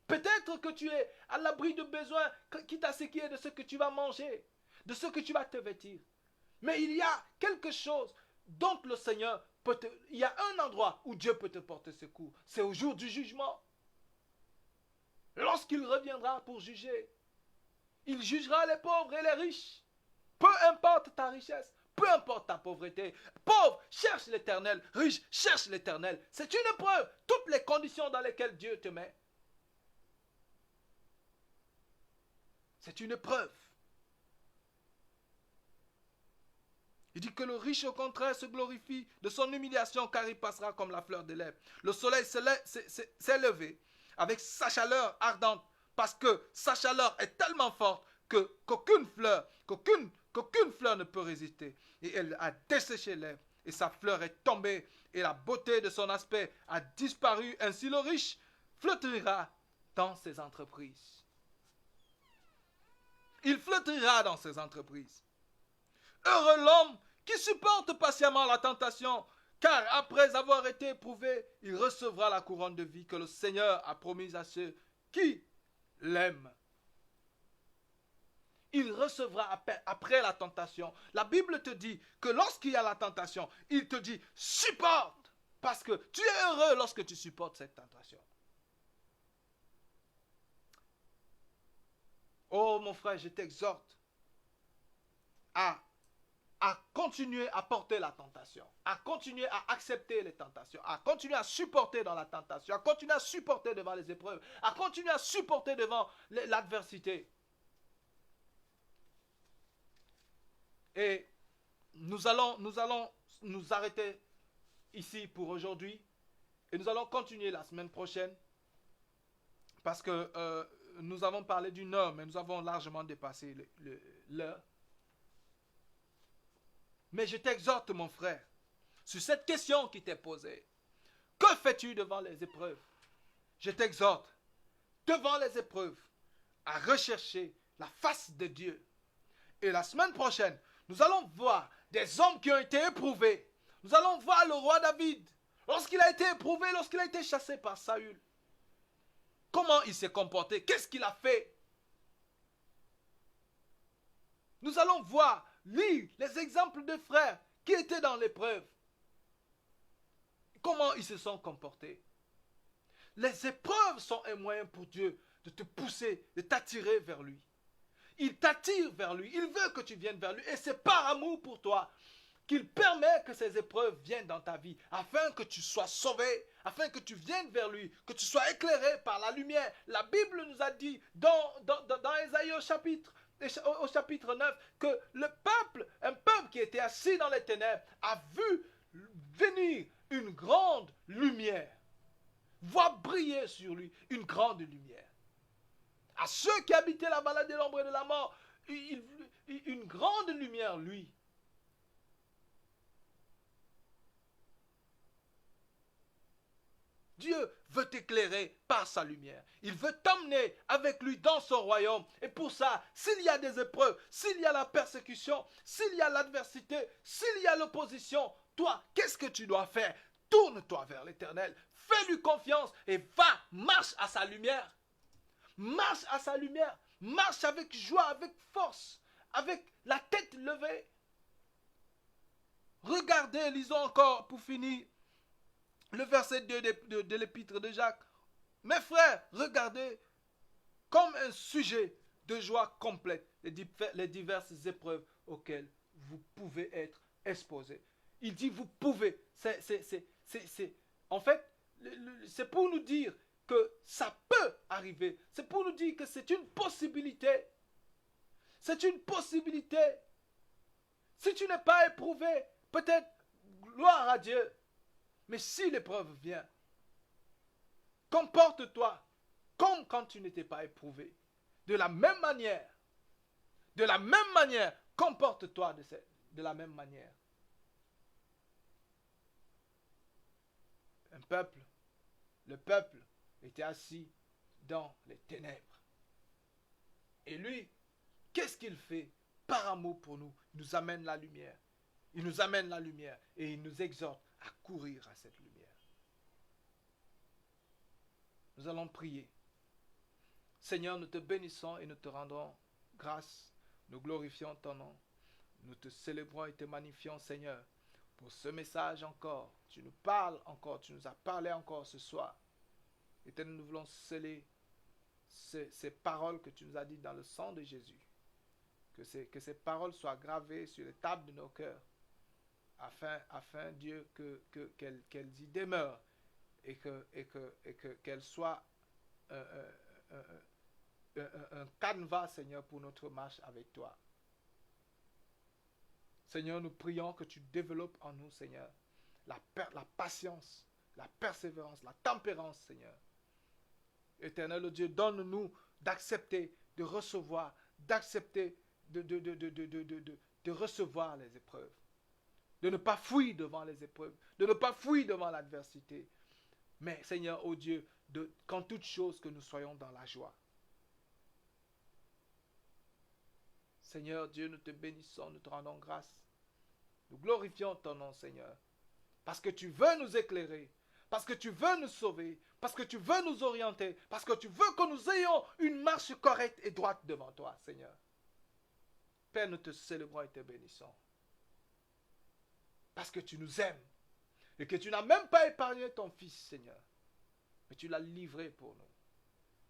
Peut-être que tu es à l'abri de besoins, quitte à ce qui est de ce que tu vas manger, de ce que tu vas te vêtir. Mais il y a quelque chose dont le Seigneur il y a un endroit où Dieu peut te porter secours. C'est au jour du jugement. Lorsqu'il reviendra pour juger, il jugera les pauvres et les riches. Peu importe ta richesse, peu importe ta pauvreté. Pauvre, cherche l'Éternel. Riche, cherche l'Éternel. C'est une épreuve. Toutes les conditions dans lesquelles Dieu te met. C'est une épreuve. Il dit que le riche, au contraire, se glorifie de son humiliation, car il passera comme la fleur de l'herbe. Le soleil s'est levé avec sa chaleur ardente, parce que sa chaleur est tellement forte qu'aucune fleur ne peut résister. Et elle a desséché l'herbe, et sa fleur est tombée, et la beauté de son aspect a disparu. Ainsi le riche flottera dans ses entreprises. Il flottera dans ses entreprises. Heureux l'homme qui supporte patiemment la tentation, Car après avoir été éprouvé, il recevra la couronne de vie que le Seigneur a promise à ceux qui l'aiment. Il recevra après la tentation. La Bible te dit que lorsqu'il y a la tentation, il te dit supporte. Parce que tu es heureux lorsque tu supportes cette tentation. Oh mon frère, je t'exhorte à continuer à porter la tentation, à continuer à accepter les tentations, à continuer à supporter dans la tentation, à continuer à supporter devant les épreuves, à continuer à supporter devant l'adversité. Et nous allons nous arrêter ici pour aujourd'hui et nous allons continuer la semaine prochaine parce que nous avons parlé d'une heure, mais nous avons largement dépassé l'heure. Mais je t'exhorte, mon frère, sur cette question qui t'est posée. Que fais-tu devant les épreuves? Je t'exhorte, devant les épreuves, à rechercher la face de Dieu. Et la semaine prochaine, nous allons voir des hommes qui ont été éprouvés. Nous allons voir le roi David, lorsqu'il a été éprouvé, lorsqu'il a été chassé par Saül. Comment il s'est comporté? Qu'est-ce qu'il a fait? Nous allons voir, lire les exemples de frères qui étaient dans l'épreuve. Comment ils se sont comportés. Les épreuves sont un moyen pour Dieu de te pousser, de t'attirer vers lui. Il t'attire vers lui, il veut que tu viennes vers lui. Et c'est par amour pour toi qu'il permet que ces épreuves viennent dans ta vie, afin que tu sois sauvé, afin que tu viennes vers lui, que tu sois éclairé par la lumière. La Bible nous a dit dans Ésaïe au chapitre 9, que le peuple, un peuple qui était assis dans les ténèbres, a vu venir une grande lumière, voit briller sur lui une grande lumière. À ceux qui habitaient la vallée de l'ombre et de la mort, une grande lumière, lui. Dieu veut t'éclairer par sa lumière. Il veut t'emmener avec lui dans son royaume. Et pour ça, s'il y a des épreuves, s'il y a la persécution, s'il y a l'adversité, s'il y a l'opposition, toi, qu'est-ce que tu dois faire? Tourne-toi vers l'Éternel, fais-lui confiance et va, marche à sa lumière. Marche à sa lumière, marche avec joie, avec force, avec la tête levée. Regardez, lisons encore pour finir le verset 2 de l'épître de Jacques. Mes frères, regardez comme un sujet de joie complète les diverses épreuves auxquelles vous pouvez être exposés. Il dit vous pouvez. En fait, c'est pour nous dire que ça peut arriver. C'est pour nous dire que c'est une possibilité. C'est une possibilité. Si tu n'es pas éprouvé, peut-être gloire à Dieu. Mais si l'épreuve vient, comporte-toi comme quand tu n'étais pas éprouvé. De la même manière, comporte-toi de la même manière. Le peuple était assis dans les ténèbres. Et lui, qu'est-ce qu'il fait? Par amour pour nous, il nous amène la lumière. Il nous amène la lumière et il nous exhorte à courir à cette lumière. Nous allons prier. Seigneur, nous te bénissons et nous te rendons grâce. Nous glorifions ton nom. Nous te célébrons et te magnifions, Seigneur, pour ce message encore. Tu nous parles encore, tu nous as parlé encore ce soir. Éternel, nous voulons sceller ces paroles que tu nous as dites dans le sang de Jésus. Que ces paroles soient gravées sur les tables de nos cœurs. Afin Dieu, qu'elles y demeurent et qu'elles soient un canevas, Seigneur, pour notre marche avec toi. Seigneur, nous prions que tu développes en nous, Seigneur, la patience, la persévérance, la tempérance, Seigneur. Éternel Dieu, donne-nous d'accepter, de recevoir, d'accepter de recevoir les épreuves. De ne pas fuir devant les épreuves, de ne pas fuir devant l'adversité. Mais Seigneur, oh Dieu, qu'en toute chose que nous soyons dans la joie. Seigneur Dieu, nous te bénissons, nous te rendons grâce. Nous glorifions ton nom, Seigneur. Parce que tu veux nous éclairer. Parce que tu veux nous sauver. Parce que tu veux nous orienter. Parce que tu veux que nous ayons une marche correcte et droite devant toi, Seigneur. Père, nous te célébrons et te bénissons. Parce que tu nous aimes. Et que tu n'as même pas épargné ton Fils, Seigneur. Mais tu l'as livré pour nous.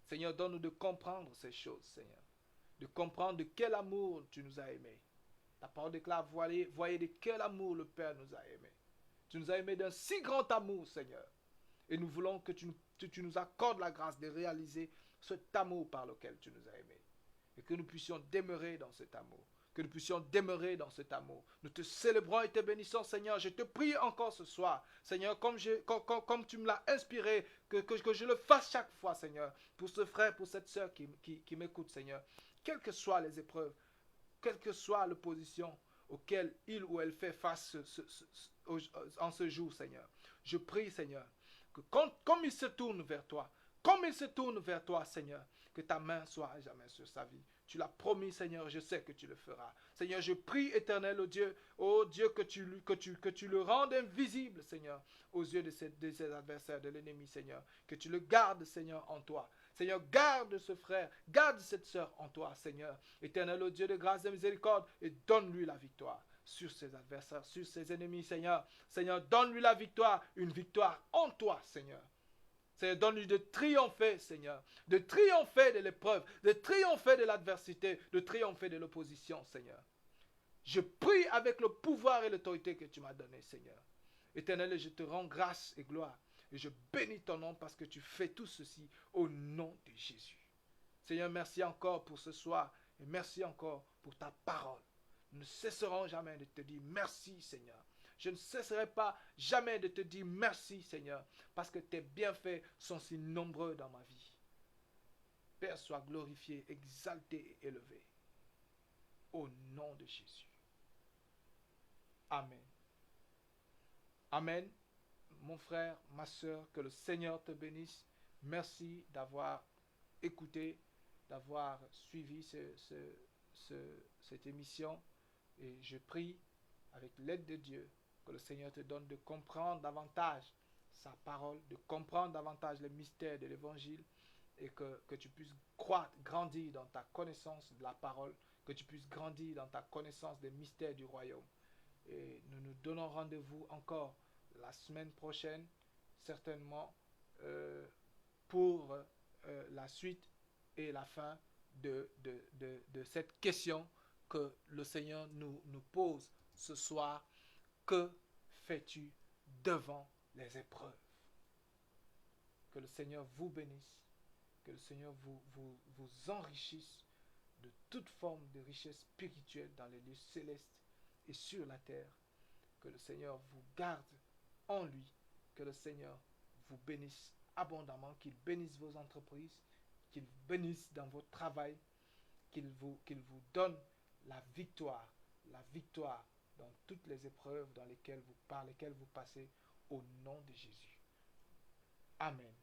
Seigneur, donne-nous de comprendre ces choses, Seigneur. De comprendre de quel amour tu nous as aimés. Ta parole déclare, voyez de quel amour le Père nous a aimés. Tu nous as aimés d'un si grand amour, Seigneur. Et nous voulons que tu nous accordes la grâce de réaliser cet amour par lequel tu nous as aimés. Et que nous puissions demeurer dans cet amour. Que nous puissions demeurer dans cet amour. Nous te célébrons et te bénissons, Seigneur. Je te prie encore ce soir, Seigneur, comme tu me l'as inspiré, que je le fasse chaque fois, Seigneur, pour ce frère, pour cette sœur qui m'écoute, Seigneur. Quelles que soient les épreuves, quelle que soit l'opposition auquel il ou elle fait face en ce jour, Seigneur. Je prie, Seigneur, que comme il se tourne vers toi, Seigneur, que ta main soit à jamais sur sa vie. Tu l'as promis, Seigneur, je sais que tu le feras. Seigneur, je prie, éternel, oh Dieu, que tu le rendes invisible, Seigneur, aux yeux de ses adversaires, de l'ennemi, Seigneur. Que tu le gardes, Seigneur, en toi. Seigneur, garde ce frère, garde cette sœur en toi, Seigneur. Éternel, oh Dieu de grâce et miséricorde, et donne-lui la victoire sur ses adversaires, sur ses ennemis, Seigneur. Seigneur, donne-lui la victoire, une victoire en toi, Seigneur. Seigneur, donne-lui de triompher, Seigneur, de triompher de l'épreuve, de triompher de l'adversité, de triompher de l'opposition, Seigneur. Je prie avec le pouvoir et l'autorité que tu m'as donné, Seigneur. Éternel, je te rends grâce et gloire. Et je bénis ton nom parce que tu fais tout ceci au nom de Jésus. Seigneur, merci encore pour ce soir et merci encore pour ta parole. Nous ne cesserons jamais de te dire merci, Seigneur. Je ne cesserai pas jamais de te dire merci, Seigneur, parce que tes bienfaits sont si nombreux dans ma vie. Père, sois glorifié, exalté et élevé. Au nom de Jésus. Amen. Amen. Mon frère, ma soeur, que le Seigneur te bénisse. Merci d'avoir écouté, d'avoir suivi cette émission. Et je prie, avec l'aide de Dieu, que le Seigneur te donne de comprendre davantage sa parole, de comprendre davantage les mystères de l'Évangile et que tu puisses grandir dans ta connaissance de la parole, que tu puisses grandir dans ta connaissance des mystères du royaume. Et nous nous donnons rendez-vous encore la semaine prochaine, certainement, pour la suite et la fin de cette question que le Seigneur nous pose ce soir. Que fais-tu devant les épreuves? Que le Seigneur vous bénisse, que le Seigneur vous enrichisse de toute forme de richesse spirituelle dans les lieux célestes et sur la terre. Que le Seigneur vous garde en lui, que le Seigneur vous bénisse abondamment, qu'il bénisse vos entreprises, qu'il bénisse dans votre travail, qu'il vous donne la victoire dans toutes les épreuves par lesquelles vous passez, au nom de Jésus. Amen.